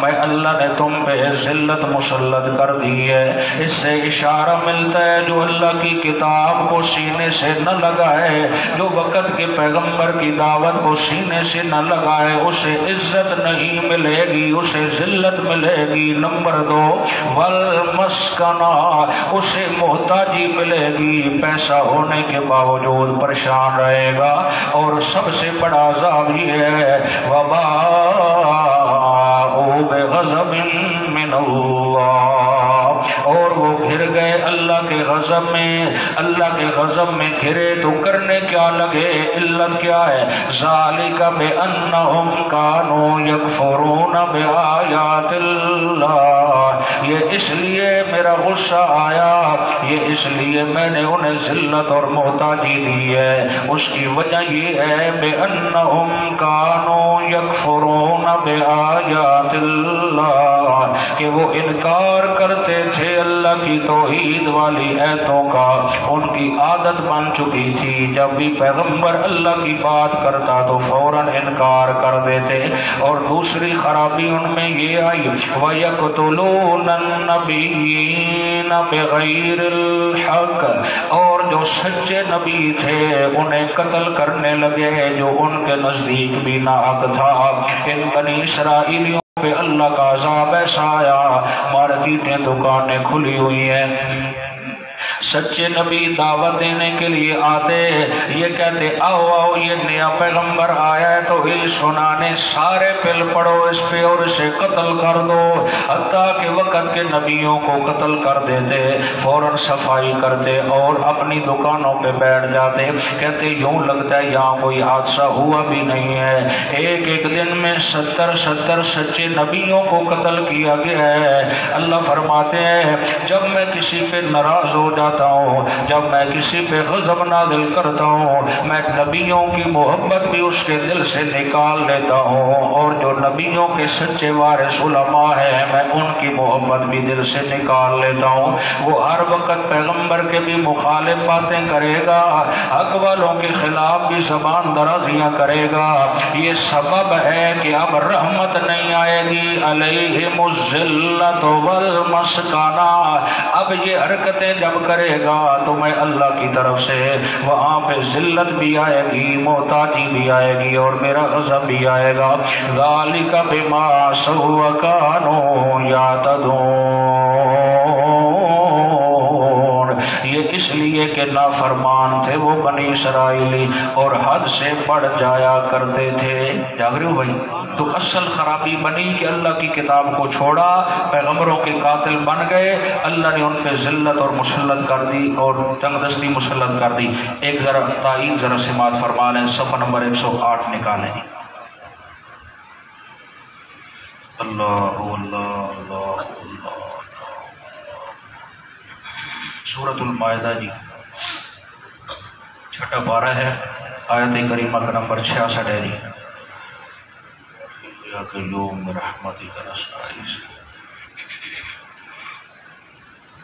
میں اللہ نے تم پہ ذلت مسلط کر دی ہے۔ اس سے اشارہ ملتا ہے جو اللہ کی کتاب کو سینے سے نہ لگائے، جو وقت کے پیغمبر کی دعوت کو سینے سے نہ لگائے، اسے عزت نہیں ملے گی، اسے ذلت ملے گی۔ نمبر 2 والمسکنہ، اسے محتاجی ملے گی، پیسہ ہونے کے باوجود پریشان رہے گا۔ اور سب سے بڑا عذاب یہ ہے وباءوا بغضب من اللہ، اور وہ گھر گئے اللہ کے غضب میں، اللہ کے غضب میں گھرے تو کرنے کیا لگے؟ علت کیا ہے؟ ذالک بانہم کانوا یکفرون بآیات اللہ، یہ اس لیے میرا غصہ آیا، یہ اس لیے میں نے انہیں ذلت اور محتاجی دی ہے۔ اس کی وجہ یہ ہے بانہم کانوا یکفرون بآیات اللہ، کہ وہ انکار کرتے تھے اللہ کی توحید والی آیتوں کا، ان کی عادت بن چکی تھی، جب بھی پیغمبر اللہ کی بات کرتا تو فوراً انکار کر دیتے۔ اور دوسری خرابی ان میں یہ آئی وَيَقْتُلُونَ النَّبِيِّينَ بِغَيْرِ الْحَقِّ، اور جو سچے نبی تھے انہیں قتل کرنے لگے جو ان کے نزدیک بھی ناحق تھا۔ ان بنی اسرائیلیوں پہ اللہ کا عذاب ایسا آیا، مارکیٹیں دکانیں کھلی ہوئی ہیں، سچے نبی دعوت دینے کے لیے آتے، یہ کہتے آؤ آؤ یہ نیا پیغمبر آیا ہے تو یہ سنانے، سارے پل پڑو اس پہ اور اسے قتل کر دو، حتیٰ کہ وقت کے نبیوں کو قتل کر دیتے، فوراً صفائی کرتے اور اپنی دکانوں پہ بیٹھ جاتے، کہتے یوں لگتا ہے یہاں کوئی حادثہ ہوا بھی نہیں ہے۔ ایک ایک دن میں 70 سچے نبیوں کو قتل کیا گیا ہے۔ اللہ فرماتے ہیں جب میں کسی پہ ناراض ہو جاتا ہوں، جب میں کسی پہ غضب نازل کرتا ہوں، میں نبیوں کی محبت بھی اس کے دل سے نکال لیتا ہوں، اور جو نبیوں کے سچے وارث علماء ہیں میں ان کی محبت بھی دل سے نکال لیتا ہوں۔ وہ ہر وقت پیغمبر کے بھی مخالف باتیں کرے گا، حق والوں کے خلاف بھی زبان درازیاں کرے گا۔ یہ سبب ہے کہ اب رحمت نہیں آئے گی، علیہم الذلۃ والمسکنہ، اب یہ حرکتیں جب کرے گا تو میں اللہ کی طرف سے وہاں پہ ذلت بھی آئے گی، محتاجی بھی آئے گی اور میرا غضب بھی آئے گا۔ ذالک بما عصوا وکانوا یعتدون، یہ اس لیے کہ نافرمان تھے وہ بنی اسرائیلی اور حد سے بڑھ جایا کرتے تھے۔ جاگ رہے ہو بھائی؟ تو اصل خرابی بنی کہ اللہ کی کتاب کو چھوڑا، پیغمبروں کے قاتل بن گئے، اللہ نے ان پہ ذلت اور مسلط کر دی اور تنگ دستی مسلط کر دی۔ ایک ذرا تائید ذرا سماعت فرما لیں، صفحہ نمبر 108 نکالیں۔ اللہ اللہ اللہ اللہ، سورۃ المائدہ جی، چھٹا پارہ ہے، آیت کریمہ کا نمبر 66 ہے جی۔ یا قیوم برحمتک نستغیث،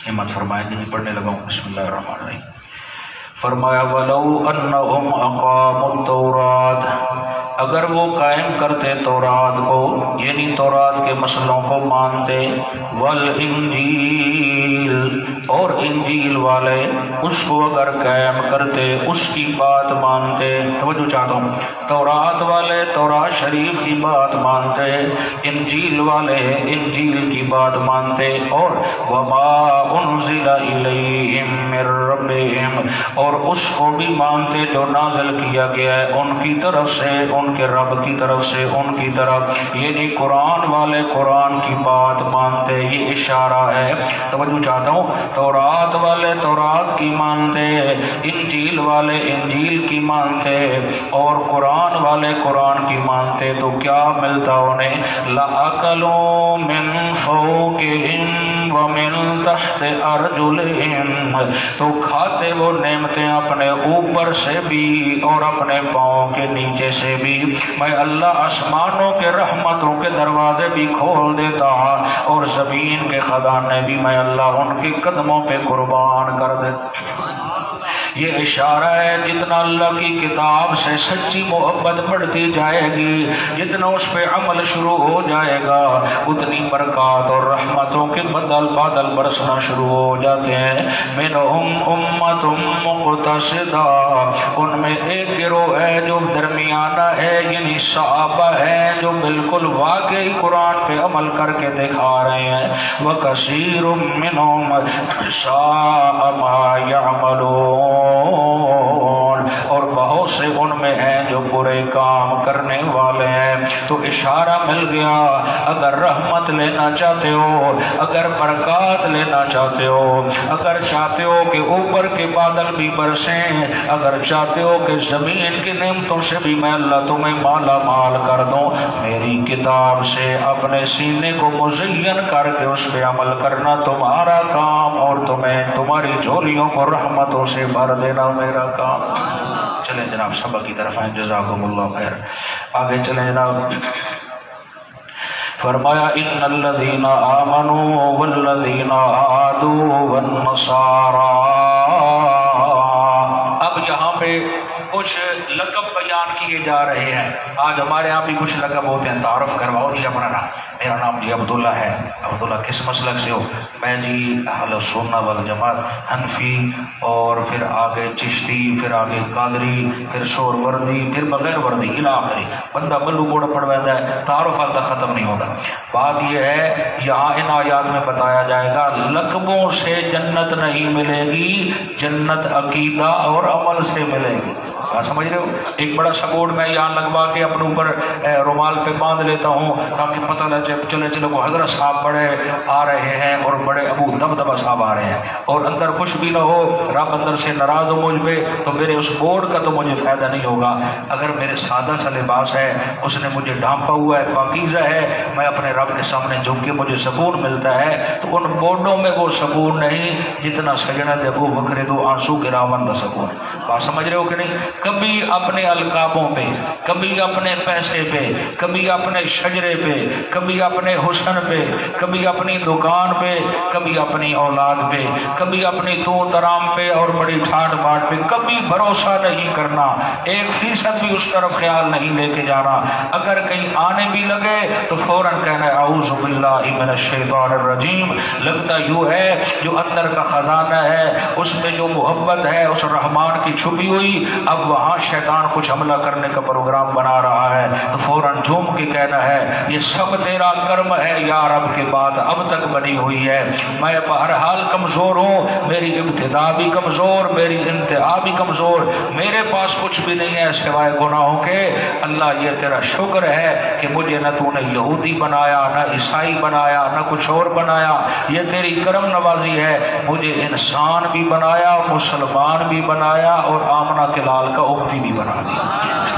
ہمت فرمائیں گے، پڑھنے لگا ہوں۔ بسم اللہ الرحمن الرحیم۔ فرمایا وَلَوْ أَنَّهُمْ أَقَامُوا التَّوْرَاةَ، اگر وہ قائم کرتے تورات کو، یعنی تورات کے مسئلوں کو مانتے، والانجیل، اور انجیل والے اس کو اگر قائم کرتے، اس کی بات مانتے، توجہ چاہتا ہوں، تورات والے تورات شریف کی بات مانتے، انجیل والے انجیل کی بات مانتے، اور وما انزل الیہم من ربہم، اور اس کو بھی مانتے جو نازل کیا گیا ہے ان کی طرف سے، ان کے رب کی طرف سے، ان کی طرف، یعنی قرآن والے قرآن کی بات مانتے۔ یہ اشارہ ہے، توجہ چاہتا ہوں، تورات والے تورات کی مانتے، انجیل والے انجیل کی مانتے، اور قرآن والے قرآن کی مانتے، تو کیا ملتا انہیں؟ لَأَكَلُوا مِن فَوْقِهِم ومن تحت ارجلہم، تو کھاتے وہ نعمتیں اپنے اوپر سے بھی اور اپنے پاؤں کے نیچے سے بھی، میں اللہ آسمانوں کے رحمتوں کے دروازے بھی کھول دیتا اور زمین کے خزانے بھی میں اللہ ان کے قدموں پہ قربان کر دیتا۔ یہ اشارہ ہے جتنا اللہ کی کتاب سے سچی محبت بڑھتی جائے گی، جتنا اس پہ عمل شروع ہو جائے گا، اتنی برکات اور رحمتوں کے بادل برسنا شروع ہو جاتے ہیں۔ منہم امۃ مقتصدہ، ان میں ایک گروہ ہے جو درمیانہ ہے، یعنی صحابہ ہیں جو بالکل واقعی قرآن پہ عمل کر کے دکھا رہے ہیں۔ وکثیر منہم ساء ما یعملون، اور بہت سے ان میں ہیں جو برے کام کرنے والے ہیں۔ تو اشارہ مل گیا، اگر رحمت لینا چاہتے ہو، اگر برکات لینا چاہتے ہو، اگر چاہتے ہو کہ اوپر کے بادل بھی برسیں، اگر چاہتے ہو کہ زمین کی نعمتوں سے بھی میں اللہ تمہیں مالا مال کر دوں، میری کتاب سے اپنے سینے کو مزین کر کے اس پہ عمل کرنا تمہارا کام، اور تمہیں تمہاری جھولیوں کو رحمتوں سے بھر دینا میرا کام۔ چلیں جناب سبق کی طرف آئیں، جزاکم اللہ خیر۔ آگے چلیں جناب، فرمایا ان الذین آمنوا والذین ہادوا والنصارى۔ اب یہاں پہ کچھ لقب بیان کیے جا رہے ہیں۔ آج ہمارے یہاں بھی کچھ لقب ہوتے ہیں، تعارف کرواؤ جی اپنا نام۔ میرا نام جی عبداللہ ہے۔ عبداللہ کس مسلک سے ہو؟ میں جی اہل سنہ والجماعت، حنفی، اور پھر آگے چشتی، پھر آگے قادری، پھر شور وردی، پھر بغیر وردی الی آخری۔ بندہ بلو بوڑا پڑ بیٹھا ہے، تعارف آتا ختم نہیں ہوتا۔ بات یہ ہے یہاں ان آیات میں بتایا جائے گا لقبوں سے جنت نہیں ملے گی، جنت عقیدہ اور عمل سے ملے گی۔ بات سمجھ رہے ہو؟ ایک بڑا سپورٹ میں یہاں لگوا کے اپنے اوپر رومال پہ باندھ لیتا ہوں تاکہ پتہ نہ چلے کو حضرت صاحب بڑے آ رہے ہیں اور بڑے ابو دبدبہ صاحب آ رہے ہیں، اور اندر کچھ بھی نہ ہو، رب اندر سے ناراض ہو مجھ پہ، تو میرے اس بورڈ کا تو مجھے فائدہ نہیں ہوگا۔ اگر میرے سادہ سا لباس ہے، اس نے مجھے ڈھانپا ہوا ہے، پاکیزہ ہے، میں اپنے رب کے سامنے جھک کے مجھے سکون ملتا ہے، تو ان بورڈوں میں وہ سکون نہیں جتنا سجنت ابو بکر دو آنسو گراون دا سکون۔ بات سمجھ رہے ہو کہ نہیں؟ کبھی اپنے القابوں پہ، کبھی اپنے پیسے پہ، کبھی اپنے شجرے پہ، کبھی اپنے حسن پہ، کبھی اپنی دکان پہ، کبھی اپنی اولاد پہ، کبھی اپنی تو ترام پہ اور بڑی ٹھاٹ باٹ پہ کبھی بھروسہ نہیں کرنا، 1% بھی اس طرف خیال نہیں لے کے جانا۔ اگر کہیں آنے بھی لگے تو فوراً کہنا ہے اعوذ باللہ من الشیطان الرجیم۔ لگتا یوں ہے جو اندر کا خزانہ ہے، اس میں جو محبت ہے اس رحمان کی چھپی ہوئی، اب وہاں شیطان کچھ حملہ کرنے کا پروگرام بنا رہا ہے، تو فوراً جھوم کے کہنا ہے یہ سب تیرا کرم ہے یا رب کے بات اب تک بنی ہوئی ہے۔ میں بہرحال کمزور ہوں، میری ابتدا بھی کمزور، میری انتہا بھی کمزور، میرے پاس کچھ بھی نہیں ہے سوائے گناہوں کے۔ اللہ یہ تیرا شکر ہے کہ مجھے نہ تو نے یہودی بنایا، نہ عیسائی بنایا، نہ کچھ اور بنایا، یہ تیری کرم نوازی ہے، مجھے انسان بھی بنایا، مسلمان بھی بنایا، اور آمنہ کے لال کا امتی بھی بنا دیا۔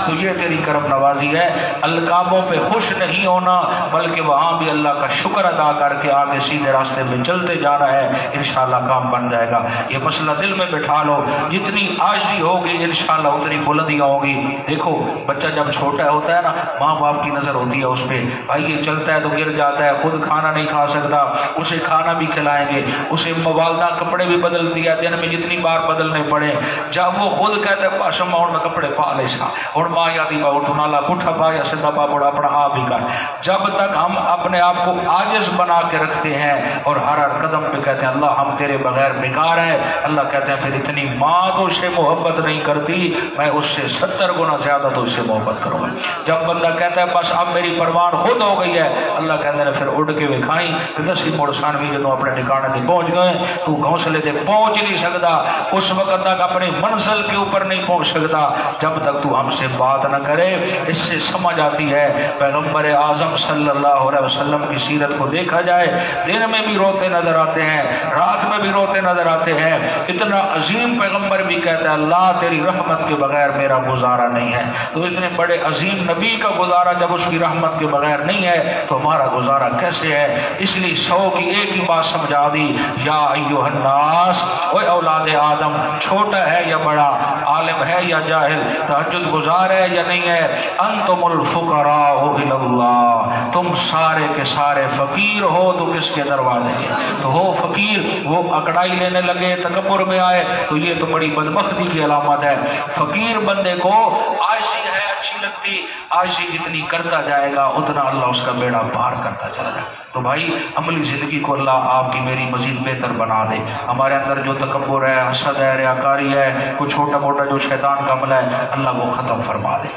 تو یہ تیری کرم نوازی ہے۔ القابوں پہ خوش نہیں ہونا، بلکہ وہاں بھی اللہ کا شکر ادا کر کے آگے سیدھے راستے میں چلتے جانا ہے، انشاءاللہ کام بن جائے گا۔ یہ مسئلہ دل میں بٹھا لو، جتنی عاجزی ہوگی انشاءاللہ اتنی بلندیاں ہوگی۔ دیکھو بچہ جب چھوٹا ہوتا ہے نا، ماں باپ کی نظر ہوتی ہے اس پہ، بھائی یہ چلتا ہے تو گر جاتا ہے، خود کھانا نہیں کھا سکتا، اسے کھانا بھی کھلائیں گے، اسے والدہ کپڑے بھی بدلتی ہے، دن میں جتنی بار بدلنے پڑے، جب وہ خود کہتا ہے پاشم اور میں کپڑے پا لے سا، اور ماں یادی با اٹھو نالا پٹھا پا یا سدھا پا بڑا اپنا آپ ہی کر، جب تک ہم اپنے آپ کو عاجز بنا کے رکھتے ہیں اور ہر قدم پہ کہتے ہیں اللہ ہم تیرے بغیر بیکار ہیں، اللہ کہتے ہیں پھر اتنی ماں تو اس سے محبت نہیں کرتی، میں اس سے 70 گنا زیادہ تو اس سے محبت کروں گا۔ جب بندہ کہتا ہے بس اب میری پروان خود ہو گئی ہے، اللہ کہتے ہیں پھر اڑ کے وکھائیں کہ دسی مڑ سانوی جدوں اپنے ٹھکانے تے پہنچ گئے، تو گھونسلے تے پہنچ نہیں سکتا، اس وقت تک اپنی منزل کے اوپر نہیں پہنچ سکتا جب تک تو ہم سے بات نہ کرے۔ اس سے سمجھ آتی ہے پیغمبر اعظم صلی اللہ علیہ وسلم کی سیرت کو دیکھا جائے، دن میں بھی روتے نظر آتے ہیں، رات میں بھی روتے نظر آتے ہیں۔ اتنا عظیم پیغمبر بھی کہتا ہے اللہ تیری رحمت کے بغیر میرا گزارا نہیں ہے، تو اتنے بڑے عظیم نبی کا گزارا جب اس کی رحمت کے بغیر نہیں ہے تو ہمارا گزارا کیسے ہے؟ اس لیے 100 کی ایک ہی بات سمجھا دی، یا ایھا الناس، اے اولاد آدم، چھوٹا ہے یا بڑا، عالم ہے یا جاہل، تہجد گزار ہے یا نہیں ہے، انتم الفقراء الی اللہ، تم سارے کے سارے فقیر ہو تو کس کے دروازے کے؟ تو ہو فقیر، وہ اکڑائی لینے لگے، تکبر میں آئے تو یہ تو بڑی بدبختی کی علامت ہے۔ فقیر بندے کو عائشی ہے اچھی لگتی، عائشی جتنی کرتا جائے گا اتنا اللہ اس کا بیڑا پار کرتا چلا جائے۔ تو بھائی عملی زندگی کو اللہ آپ کی میری مزید بہتر بنا دے۔ ہمارے اندر جو تکبر ہے، حسد ہے، ریاکاری ہے، کوئی چھوٹا موٹا جو شیطان کا عمل ہے، اللہ وہ ختم فرما دے۔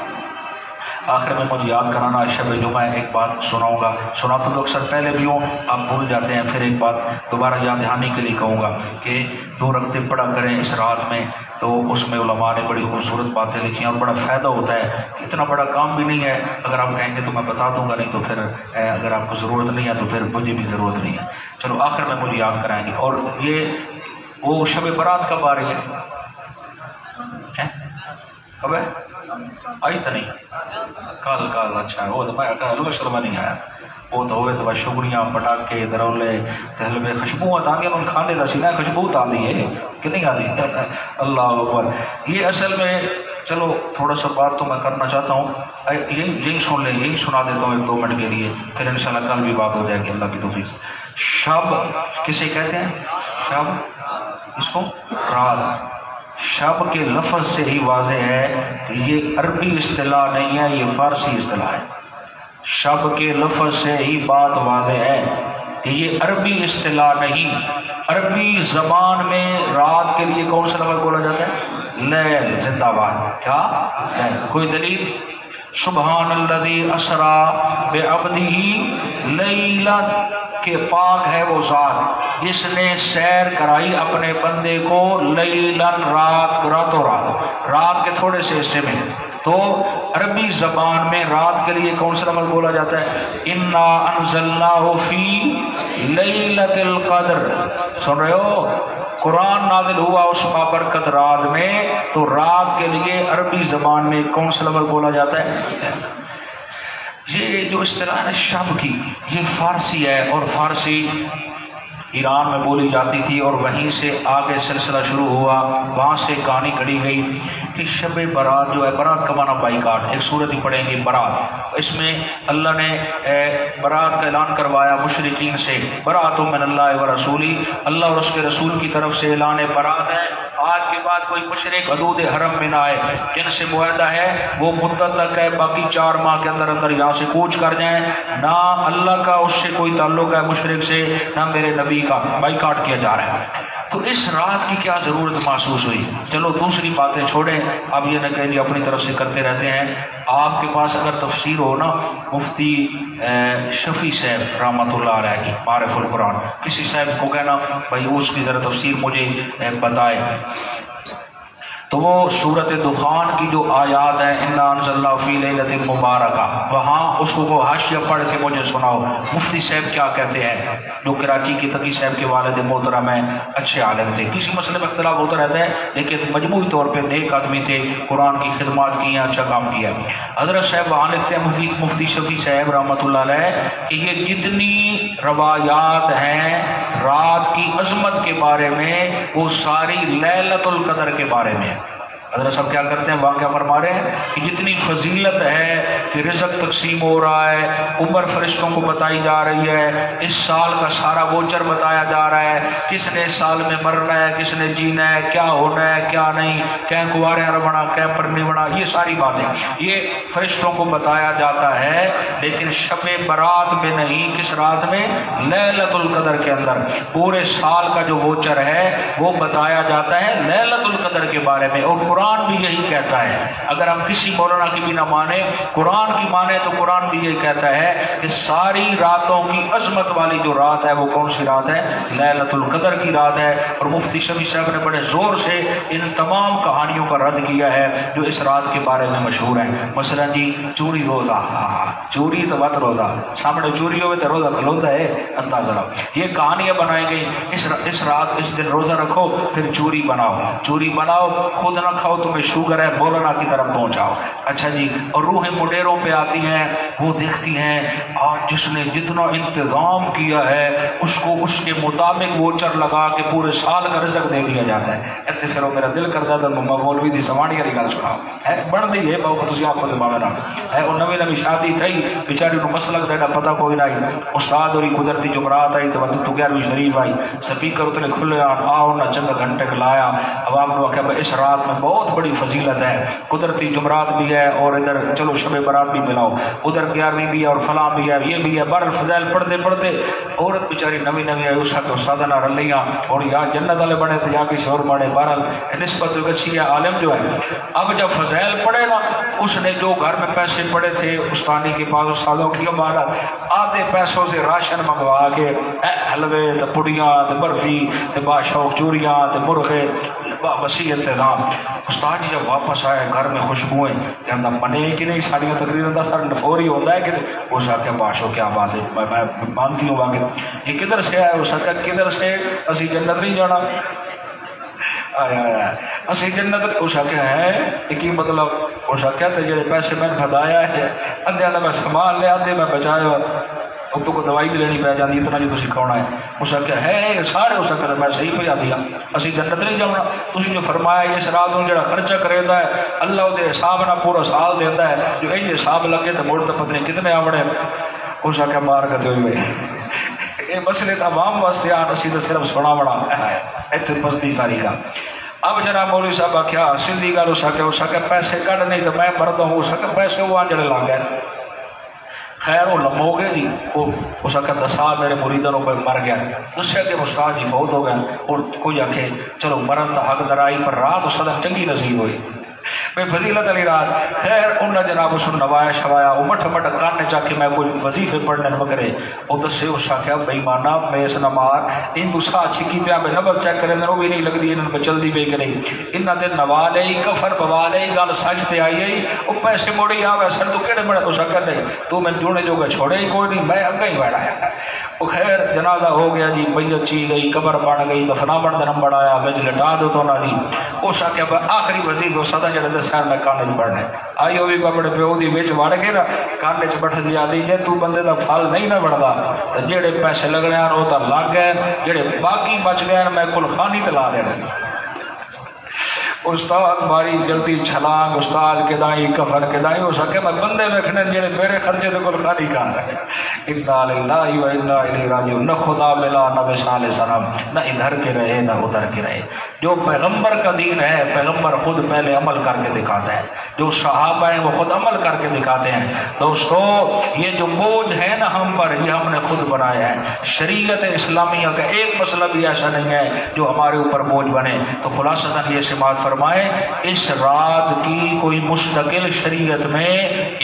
آخر میں مجھے یاد کرانا ہے شب جمعہ ایک بات سناؤں گا، سناتا تو اکثر پہلے بھی ہوں، آپ بھول جاتے ہیں، پھر ایک بات دوبارہ یاد دہانی کے لیے کہوں گا کہ 2 رکعتیں پڑھا کریں اس رات میں۔ تو اس میں علماء نے بڑی خوبصورت باتیں لکھی ہیں اور بڑا فائدہ ہوتا ہے۔ اتنا بڑا کام بھی نہیں ہے، اگر آپ کہیں گے تو میں بتا دوں گا، نہیں تو پھر اگر آپ کو ضرورت نہیں ہے تو پھر مجھے بھی ضرورت نہیں ہے۔ چلو آخر میں مجھے یاد کرائیں گے۔ اور یہ وہ شب برات کب آ رہی ہے؟ کب ہے؟ آئی تو نہیں، کل اچھا وہ تو میں شرما نہیں آیا، وہ تو ہوئے تو شگڑیاں پٹاخے درولے تہلوے خوشبو آتی ہیں، کھانے کا سینا خوشبو آتی ہے کہ نہیں آتی؟ اللہ اکبر۔ یہ اصل میں چلو تھوڑا سا بات تو میں کرنا چاہتا ہوں، یہی سن لیں، یہی سنا دیتا ہوں 1-2 منٹ کے لیے، پھر انشاءاللہ کل بھی بات ہو جائے گی اللہ کی توفیق سے۔ شب کسے کہتے ہیں؟ شب، اس کو رات۔ شب کے لفظ سے ہی واضح ہے کہ یہ عربی اصطلاح نہیں ہے، یہ فارسی اصطلاح ہے۔ شب کے لفظ سے ہی بات واضح ہے کہ یہ عربی اصطلاح نہیں۔ عربی زبان میں رات کے لیے کون سا لفظ بولا جاتا ہے؟ لیل، زندہ باد۔ کیا؟ لیل۔ کوئی دلیل؟ سبحان الذی اسری بعبدہ لیلا، کہ پاک ہے وہ ذات جس نے سیر کرائی اپنے بندے کو لیلاً، رات کے تھوڑے سے حصے میں۔ تو عربی زبان میں رات کے لیے کون سا لفظ بولا جاتا ہے؟ انا انزلناہ فی لیلۃ القدر۔ سن رہے ہو؟ قرآن نازل ہوا اس بابرکت رات میں، تو رات کے لیے عربی زبان میں کون سا لفظ بولا جاتا ہے؟ یہ جو اصطلاح ہے شب کی، یہ فارسی ہے، اور فارسی ایران میں بولی جاتی تھی، اور وہیں سے آگے سلسلہ شروع ہوا، وہاں سے کہانی کڑی گئی کہ شب برات جو ہے، برات کا معنی بائیکاٹ، ایک سورت ہی پڑھیں گے برات، اس میں اللہ نے برات کا اعلان کروایا مشرکین سے، برات من اللہ و رسولی، اللہ اور اس کے رسول کی طرف سے اعلان برات ہے۔ آج کے بعد کوئی مشرک حدود حرم میں نہ آئے، جن سے معاہدہ ہے وہ مدت تک ہے، باقی 4 ماہ کے اندر اندر یہاں سے کوچ کر جائیں، نہ اللہ کا اس سے کوئی تعلق ہے مشرک سے، نہ میرے نبی کا، بائیکاٹ کیا جا رہا ہے۔ تو اس رات کی کیا ضرورت محسوس ہوئی؟ چلو دوسری باتیں چھوڑیں، اب یہ نہ کہیں جی اپنی طرف سے کرتے رہتے ہیں۔ آپ کے پاس اگر تفسیر ہو نا، مفتی شفیع صاحب رحمۃ اللہ علیہ کی معارف القرآن، کسی صاحب کو کہنا بھائی اس کی ذرا تفسیر مجھے بتائے، تو وہ سورۃ دخان کی جو آیات ہے انا انزلنا فی لیلۃ مبارکہ، وہاں اس کو حاشیہ پڑھ کے مجھے سناؤ مفتی صاحب کیا کہتے ہیں، جو کراچی کی تقی صاحب کے والد محترم ہیں، اچھے عالم تھے، کسی مسئلے میں اختلاف ہوتا رہتا ہے لیکن مجموعی طور پہ نیک آدمی تھے، قرآن کی خدمات کی ہیں، اچھا کام کیا۔ حضرت صاحب وہاں لکھتے ہیں مفتی شفیع صاحب رحمۃ اللہ علیہ کہ یہ جتنی روایات ہیں رات کی عظمت کے بارے میں، وہ ساری لیلۃ القدر کے بارے میں ہے۔ حضرت صاحب کیا کرتے ہیں، وہاں کیا فرما رہے ہیں کہ جتنی فضیلت ہے کہ رزق تقسیم ہو رہا ہے، عمر فرشتوں کو بتائی جا رہی ہے، اس سال کا سارا ووچر بتایا جا رہا ہے، کس نے اس سال میں مرنا ہے، کس نے جینا ہے، کیا ہونا ہے کیا نہیں، کیا کنوارے بنا کیا پر نہیں بنا، یہ ساری باتیں یہ فرشتوں کو بتایا جاتا ہے، لیکن شب برات میں نہیں، کس رات میں؟ لیلۃ القدر کے اندر پورے سال کا جو ووچر ہے وہ بتایا جاتا ہے لیلۃ القدر کے بارے میں۔ اور قرآن قرآن بھی یہی کہتا ہے. اگر ہم کسی مولانا کی بھی نہ مانے، قرآن کی مانے تو قرآن بھی یہی کہتا ہے کہ ساری راتوں کی عظمت والی جو رات ہے وہ کون سی رات ہے؟ لیلۃ القدر کی رات ہے. اور مفتی شفیع صاحب نے بڑے زور سے ان تمام کہانیوں کا رد کیا ہے جو اس رات کے بارے میں مشہور ہیں. مثلا جی چوری روزہ، چوری تو مت روزہ، سامنے چوری ہوئے تو روزہ کھلوتا ہے اندازہ. یہ کہانیاں بنائی گئی اس رات اس دن روزہ رکھو پھر چوری بناؤ، چوری بناؤ، خود نہ کھاؤ، تمہیں شوگر ہے مولانا کی طرف پہنچاؤ. اچھا جی، اور روحیں مڈیروں پہ آتی ہیں، وہ دیکھتی ہیں آج جس نے جتنا انتظام کیا ہے اس کو اس کے مطابق ووچر لگا کے پورے سال کا رزق دے دیا جاتا ہے. اتنے پھر میرا دل کرتا تھا مولوی دی سماڑی والی گل سناؤ ہے بن دی ہے بہت تھی آپ کو دماغ نہ ہے. وہ نویں نویں شادی تھی بیچاری کو مسلک دینا پتہ کوئی نہیں. استاد اور قدرتی جمعرات آئی تو 11ویں شریف آئی، سپیکر اتنے کھلے آؤ نہ چند گھنٹے لایا. عوام نے آخیا اس رات میں بہت بڑی فضیلت ہے، قدرتی جمعرات بھی ہے اور ادھر چلو شب برات بھی ملاؤ، ادھر 11ویں بھی ہے اور فلاں بھی ہے، یہ بھی ہے. بہر فضائل پڑھتے پڑھتے عورت بیچاری نویں نویں آئی، اس کا استاد نہ رلیاں اور یا جنت والے بنے تو یا کسی اور بڑے. بہرحال نسبت اچھی ہے. عالم جو ہے اب جب فضائل پڑھے نا، اس نے جو گھر میں پیسے پڑے تھے استانی کے پاس استادوں کی امانت، آدھے پیسوں سے راشن منگوا کے حلوے تے پڑیاں تے برفی تے باشوق چوریاں تے مرغے وسیع انتظام. استاد جی جب واپس آئے گھر میں خوشبوئیں کہتا منے کہ نہیں ساڑیاں تقریرا دا سر فوری ہوتا ہے کہ اس آ کے باشو کیا بات ہے میں مانتی ہوں آگے یہ کدھر سے آئے. اس آ کدھر سے اسی جنت نہیں جانا آیا اسی جنت. اس آخیا ہے کی مطلب؟ اس آخیا تو جڑے پیسے میں نے بتایا ہے ادھے نے میں سامان لیا ادھے میں بچایا، تو کو دوائی بھی لینی پی جاتی اتنا جو تھی کھانا ہے. اس آخیا ہے سارے اس آخر میں صحیح پہ دیا اسی جنت نہیں جانا. تھی جو فرمایا اس رات میں جڑا خرچہ کرے ہے اللہ وہ حساب نہ پورا سال دیتا ہے، جو یہ حساب لگے تو مڑ تو پتہ نہیں کتنے آوڑے. اس آخیا مار کے ہوئی یہ مسئلے تو عوام واسطے آن اسی تو صرف سنا بڑا ہے اتنے پسندی ساری کا. اب جناب مولوی صاحب آخیا سیدھی گل اس آخیا پیسے کٹ نہیں تو میں مرد ہوں. اس آخیا پیسے وہ جڑے لگ گئے. خیر وہ لمو گئے جی اس آخر 10 سال میرے مریدوں پہ مر گیا. دسیا کہ استاد جی فوت ہو گئے اور کوئی آخے چلو مرن کا حق درائی پر رات اس دن چنگی نصیب ہوئی بے فضیلت علی رات. خیر انہیں جناب اس نے نوایا شوایا وہ مٹھ مٹھ کان چا کے میں کوئی وظیفے پڑھنے مکرے وہ دسے. اس آخیا بھائی مانا میں اس نہ مار ان دوسرا چھکی پیا میں نبض چیک کریں وہ بھی نہیں لگتی انہوں نے چلتی پی کہ نہیں انہوں نے نوا لئی کفر پوا لئی گل سچ تے آئی آئی وہ پیسے موڑی آ ویسے تو کہڑے بڑے. اس آخر نہیں تو میں جوڑے جو گئے چھوڑے ہی کوئی نہیں میں اگیں ہی بیٹھا ہے. وہ خیر جنازہ ہو گیا جی میت چی گئی قبر بن گئی دفنا بن دن بڑا آیا بچ لٹا دو تو نہ نہیں. اس آخیا آخری وظیفہ سدا جڑے دسیا میں کان چ پڑھنا آئی وہ بھی اپنے پیو کی بچ وڑ کے نا کان چ بٹھ دیا دی جی تو بندے کا پھل نہیں نہ بڑھتا تو جہے پیسے لگنے وہ تو لگ گئے جہے باقی بچ گئے میں کل خانی تلا دینا. استاد ماری جلدی چھلانگ استاد کے دائیں کفن کے دائیں ہو سکے میں بندے رکھنے جڑے میرے خرچے دے کل خالی کہاں رہے. انا للہ و انا الیہ راجعون. نہ خدا ملا نہ وصال سلام، نہ ادھر کے رہے نہ ادھر کے رہے. جو پیغمبر کا دین ہے پیغمبر خود پہلے عمل کر کے دکھاتا ہے، جو صحابہ ہیں وہ خود عمل کر کے دکھاتے ہیں. دوستو یہ جو بوجھ ہے نا ہم پر یہ ہم نے خود بنایا ہے. شریعت اسلامیہ کا ایک مسئلہ بھی ایسا نہیں ہے جو ہمارے اوپر بوجھ بنے. تو خلاصتاً یہ سماعت فرمائے اس رات کی کوئی مستقل شریعت میں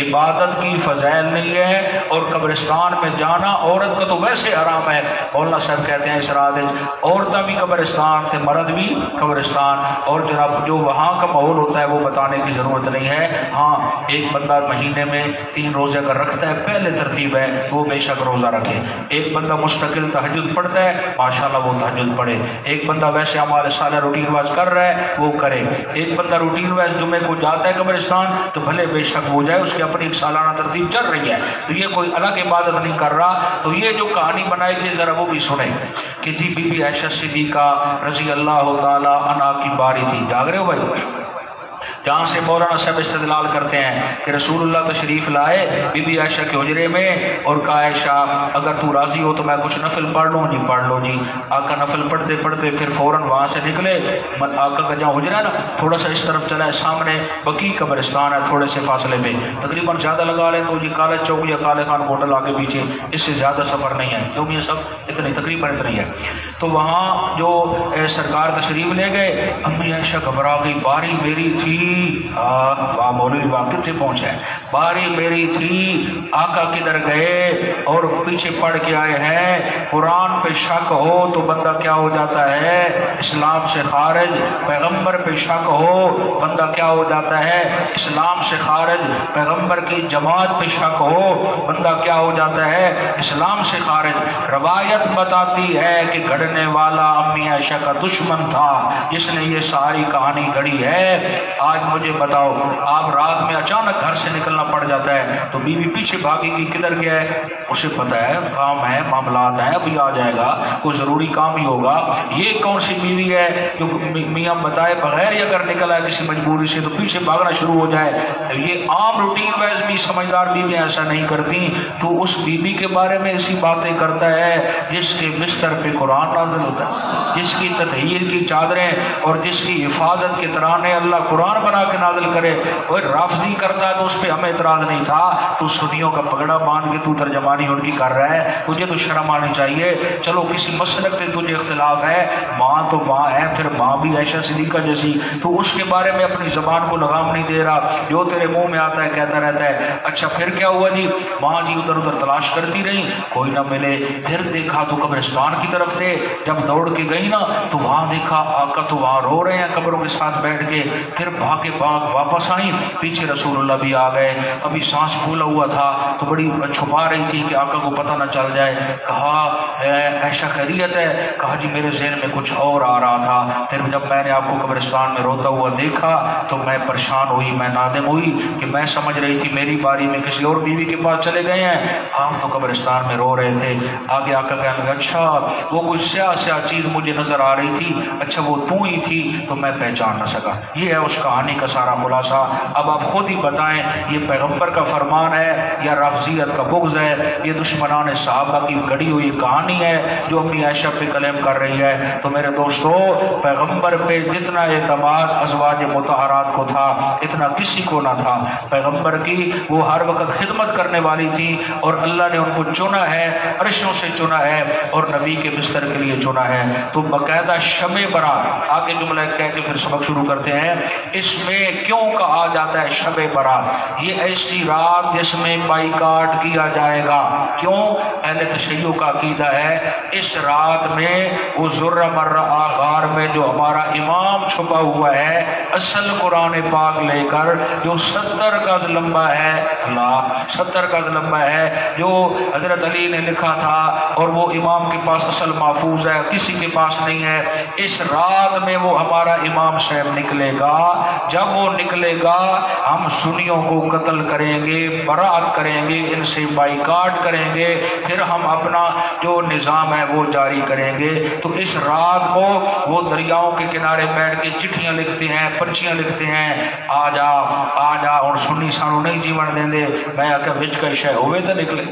عبادت کی فضائل نہیں ہے. اور قبرستان میں جانا عورت کا تو ویسے حرام ہے. مولانا صاحب کہتے ہیں اس رات عورتیں بھی قبرستان تے مرد بھی قبرستان. اور جناب جو وہاں کا ماحول ہوتا ہے وہ بتانے کی ضرورت نہیں ہے. ہاں ایک بندہ مہینے میں 3 روزے اگر رکھتا ہے پہلے ترتیب ہے تو وہ بے شک روزہ رکھے. ایک بندہ مستقل تہجد پڑھتا ہے ماشاءاللہ وہ تہجد پڑھے. ایک بندہ ویسے ہمارے سالہ روٹین واز کر رہا ہے وہ کرے. ایک بندہ روٹین وائز جمعے کو جاتا ہے قبرستان تو بھلے بے شک ہو جائے اس کی اپنی ایک سالانہ ترتیب چل رہی ہے تو یہ کوئی الگ عبادت نہیں کر رہا. تو یہ جو کہانی بنائی گئی ذرا وہ بھی سنیں کہ جی بی بی عائشہ صدیقہ رضی اللہ تعالی عنہا کی باری تھی. جاگ رہے ہو بھائی؟ جہاں سے مولانا صاحب استدلال کرتے ہیں کہ رسول اللہ تشریف لائے بی بی عائشہ کے حجرے میں اور کہا عائشہ اگر تو راضی ہو تو میں کچھ نفل پڑھ لوں. جی پڑھ لو جی. آقا نفل پڑھتے پڑھتے پھر فوراً وہاں سے نکلے. آقا کا جہاں حجرہ ہے نا تھوڑا سا اس طرف چلا ہے سامنے بقیع قبرستان ہے تھوڑے سے فاصلے پہ تقریباً زیادہ لگا لیں تو یہ کالج چوک یا کالے خان ہوٹل آگے پیچھے اس سے زیادہ سفر نہیں ہے کیونکہ یہ سب اتنی تقریباً اتنی ہے. تو وہاں جو سرکار تشریف لے گئے امی عائشہ گھبرا گئی. باری میری تھی تھی مولوی باغ کتنے پہنچے ہیں، باری میری تھی آقا کدھر گئے اور پیچھے پڑھ کے آئے ہیں۔ قرآن پہ شک ہو تو بندہ کیا ہو جاتا ہے، اسلام سے خارج۔ پیغمبر پہ شک ہو بندہ کیا ہو جاتا ہے، اسلام سے خارج۔ پیغمبر کی جماعت پہ شک ہو بندہ کیا ہو جاتا ہے، اسلام سے خارج۔ روایت بتاتی ہے کہ گھڑنے والا امی عائشہ کا دشمن تھا جس نے یہ ساری کہانی گھڑی ہے۔ آج مجھے بتاؤ، آپ رات میں اچانک گھر سے نکلنا پڑ جاتا ہے تو بیوی پیچھے بھاگے گی، کدھر گیا ہے، اسے پتہ ہے کام ہے، معاملات ہیں، ابھی آ جائے گا، کوئی ضروری کام ہی ہوگا۔ یہ کون سی بیوی ہے جو میاں بتائے بغیر ہی اگر نکلا ہے کسی مجبوری سے تو پیچھے بھاگنا شروع ہو جائے؟ یہ عام روٹین وائز بھی سمجھدار بیویاں ایسا نہیں کرتی۔ تو اس بیوی کے بارے میں ایسی باتیں کرتا ہے جس کے بستر پہ قرآن نازل ہوتا ہے، جس کی تطہیر کی چادریں اور جس کی حفاظت کے ترانے اللہ قرآن بنا کے نازل کرے۔ وہ رافضی کرتا ہے تو اس پہ ہمیں اعتراض نہیں تھا، تو سنیوں کا پگڑا باندھ کے تو ترجمانی ان کی کر رہا ہے، تجھے تو شرم آنی چاہیے۔ چلو کسی مسلک پہ تجھے اختلاف ہے، ماں تو ماں ہے، پھر ماں بھی عائشہ صدیقہ جیسی، تو اس کے بارے میں اپنی زبان کو لگام نہیں دے رہا، جو تیرے منہ میں آتا ہے کہتا رہتا ہے۔ اچھا پھر کیا ہوا جی؟ ماں جی ادھر ادھر تلاش کرتی رہی، کوئی نہ ملے، پھر دیکھا تو قبرستان کی طرف تھے، جب دوڑ کے گئی نا تو وہاں دیکھا آقا تو وہاں رو رہے ہیں قبروں کے ساتھ بیٹھ کے، پھر بھاگے بھاگ واپس آئی، پیچھے رسول اللہ بھی آ گئے، ابھی سانس پھولا ہوا تھا تو بڑی چھپا رہی تھی کہ آقا کو پتہ نہ چل جائے۔ کہا عائشہ خیریت ہے؟ کہا جی میرے ذہن میں کچھ اور آ رہا تھا، پھر جب میں نے آپ کو قبرستان میں روتا ہوا دیکھا تو میں پریشان ہوئی، میں نادم ہوئی کہ میں سمجھ رہی تھی میری باری میں کسی اور بیوی کے پاس چلے گئے ہیں، ہم تو قبرستان میں رو رہے تھے۔ آگے آقا کہنے لگا اچھا وہ کوئی سیاہ سیاہ چیز مجھے نظر آ رہی تھی، اچھا وہ تو ہی تھی، تو میں پہچان نہ سکا۔ یہ ہے اس کہانی کا سارا خلاصہ۔ اب آپ خود ہی بتائیں یہ پیغمبر کا فرمان ہے یا رافضیت کا بغض ہے؟ یہ دشمنان صحابہ کی گڑی ہوئی کہانی ہے جو امی عائشہ پہ کلیم کر رہی ہے۔ تو میرے دوستو، پیغمبر پہ جتنا اعتماد ازواج مطہرات کو تھا اتنا کسی کو نہ تھا۔ پیغمبر کی وہ ہر وقت خدمت کرنے والی تھی اور اللہ نے ان کو چنا ہے، عرشوں سے چنا ہے اور نبی کے بستر کے لیے چنا ہے۔ تو باقاعدہ شب برات، آگے جملہ کہہ کے پھر سبق شروع کرتے ہیں، اس میں کیوں کہا جاتا ہے شب برات؟ یہ ایسی رات جس میں بائیکاٹ کیا جائے گا۔ کیوں؟ اہل تشیع کا عقیدہ ہے اس رات میں وہ ذرہ مرہ غار میں جو ہمارا امام چھپا ہوا ہے اصل قرآن پاک لے کر جو 70 گز لمبا ہے، اللہ 70 گز لمبا ہے، جو حضرت علی نے لکھا تھا اور وہ امام کے پاس اصل محفوظ ہے، کسی کے پاس نہیں ہے۔ اس رات میں وہ ہمارا امام صاحب نکلے گا، جب وہ نکلے گا ہم سنیوں کو قتل کریں گے، برات کریں گے، ان سے بائیکاٹ کریں گے، پھر ہم اپنا جو نظام ہے وہ جاری کریں گے۔ تو اس رات کو وہ دریاؤں کے کنارے بیٹھ کے چٹھیاں لکھتے ہیں، پرچیاں لکھتے ہیں، آ جا آ جا، اور سنی سانو نہیں جیون دیں دے، میں آکے وچ کا شے ہوئے تو نکلے۔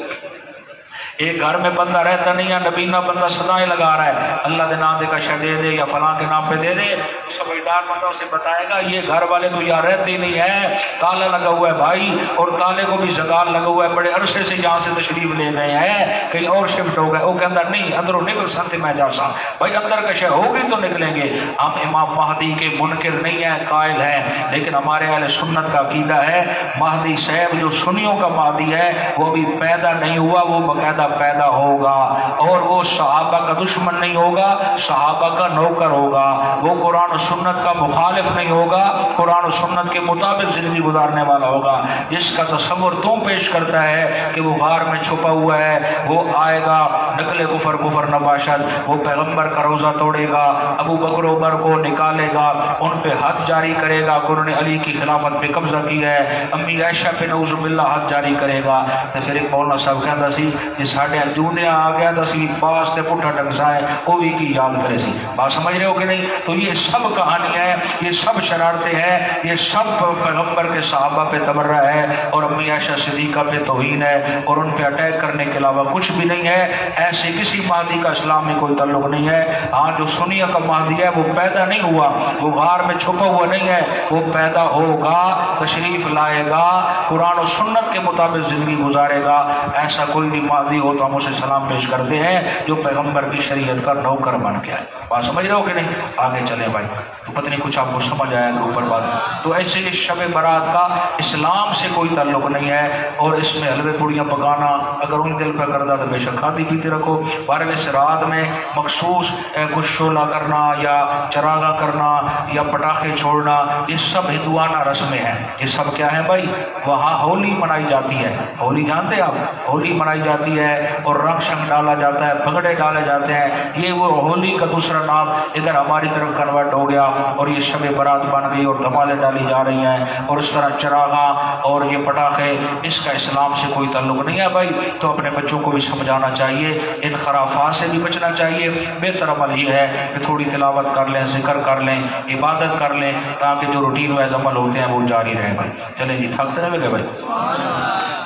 ایک گھر میں بندہ رہتا نہیں ہے، نبینہ بندہ صدایں لگا رہا ہے، اللہ دے نام دے کا شے دے دے یا فلاں کے نام پہ دے دے، سمجھدار بندہ اسے بتائے گا یہ گھر والے تو یہاں رہتے ہی نہیں ہے، تالا لگا ہوا ہے بھائی، اور تالے کو بھی زگال لگا ہوا ہے، بڑے عرصے سے یہاں سے تشریف لے گئے ہیں، کہیں اور شفٹ ہو گئے۔ وہ کہتا نہیں اندروں نکل سکتے میں جا سا، بھائی اندر کا شے ہوگی تو نکلیں گے۔ ہم امام مہدی کے منکر نہیں ہیں، قائل ہیں، لیکن ہمارے اہل سنت کا عقیدہ ہے مہدی صاحب جو سنیوں کا مہدی ہے وہ ابھی پیدا نہیں ہوا، وہ باقاعدہ پیدا ہوگا، اور وہ صحابہ کا دشمن نہیں ہوگا، صحابہ کا نوکر ہوگا، وہ قرآن و سنت کا مخالف نہیں ہوگا، قرآن و سنت کے مطابق زندگی گزارنے والا ہوگا۔ جس کا تصور تو پیش کرتا ہے کہ وہ غار میں چھپا ہوا ہے، وہ آئے گا نقل کفر نباشد، وہ پیغمبر کا روزہ توڑے گا، ابو بکر و عمر کو نکالے گا، ان پہ حد جاری کرے گا کہ انہوں نے علی کی خلافت پہ قبضہ کیا ہے، امی عائشہ پہ نعوذ باللہ حد جاری کرے گا۔ تو پھر ایک مولانا صاحب کہتا سی جی ساڈے جوندیاں آ گیا تو اسی باس تے پٹھا ٹکسائے وہ بھی کی یاد کرے سی، بات سمجھ رہے ہو کہ نہیں؟ تو یہ سب کہانی ہے، یہ سب شرارتیں ہیں، یہ سب پیغمبر کے صحابہ پہ تبرہ ہے اور امی عائشہ صدیقہ پہ توہین ہے اور ان پہ اٹیک کرنے کے علاوہ کچھ بھی نہیں ہے۔ ایسے کسی مہدی کا اسلام میں کوئی تعلق نہیں ہے۔ ہاں جو سنیہ کا مہدی ہے وہ پیدا نہیں ہوا، وہ غار میں چھپا ہوا نہیں ہے، وہ پیدا ہوگا، تشریف لائے گا، قرآن و سنت کے مطابق زندگی گزارے گا۔ ایسا کوئی بھی آدھی ہو تو ہم اسے سلام پیش کرتے ہیں جو پیغمبر کی شریعت کا نوکر بن کے آئے. بات سمجھ رہے ہو کہ نہیں؟ آگے چلیں بھائی. تو پتہ نہیں کچھ آپ کو سمجھ آیا کہ اوپر بات. تو ایسے اس شب برات کا اسلام سے کوئی تعلق نہیں ہے، اور اس میں حلوے پوڑیاں پکانا اگر ان دل پہ کردہ تو بے شک کھاتی پیتے رکھو. بہرحال اس رات میں مخصوص کچھ شعلہ کرنا یا چراغاں کرنا یا پٹاخے چھوڑنا یہ سب ہندوانہ رسمیں ہیں. یہ سب کیا ہے بھائی؟ وہاں ہولی منائی جاتی ہے. ہولی جانتے ہیں آپ؟ ہولی منائی جاتی ہے اور رنگ شنگ ڈالا جاتا ہے، پگڑے ڈالے جاتے ہیں. یہ وہ ہولی کا دوسرا نام ادھر ہماری طرف کنورٹ ہو گیا اور یہ شب برات بن گئی اور دھمالے ڈالی جا رہی ہیں. اور اس طرح چراغاں اور یہ پٹاخے، اس کا اسلام سے کوئی تعلق نہیں ہے بھائی. تو اپنے بچوں کو بھی سمجھانا چاہیے، ان خرافات سے بھی بچنا چاہیے. بہتر عمل یہ ہے کہ تھوڑی تلاوت کر لیں، ذکر کر لیں، عبادت کر لیں، تاکہ جو روٹین وائز عمل ہوتے ہیں وہ جاری رہے بھائی. چلیں جی، تھکتے رہے گے بھائی.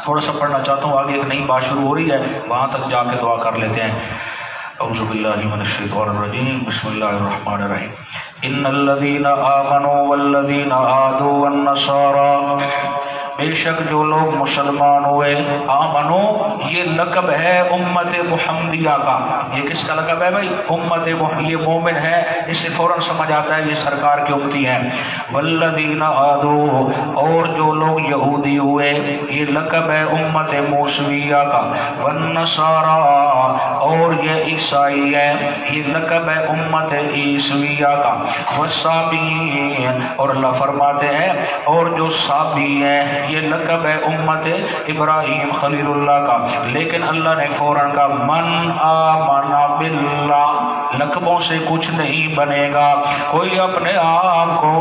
تھوڑا سا پڑھنا چاہتا ہوں، آگے ایک نئی بات شروع ہو رہی ہے، وہاں تک جا کے دعا کر لیتے ہیں. اعوذ باللہ من الشیطان الرجیم، بسم اللہ الرحمن الرحیم. ان الذین آمنوا والذین ہادوا والنصارى، بے شک جو لوگ مسلمان ہوئے. آمنو یہ لقب ہے امت محمدیہ کا. یہ کس کا لقب ہے بھائی؟ امت یہ مومن ہے، اس سے فوراً سمجھ آتا ہے یہ سرکار کے امتی ہیں. والذین ہادوا، اور جو لوگ یہودی ہوئے یہ لقب ہے امت موسویہ کا. والنصارى، اور یہ عیسائی ہے یہ لقب ہے امت عیسویہ کا. والصابئین، اور اللہ فرماتے ہیں اور جو صابی ہے یہ لقب ہے امت ابراہیم خلیل اللہ کا. لیکن اللہ نے فوراً کہا من آمن باللہ، لقبوں سے کچھ نہیں بنے گا. کوئی اپنے آپ کو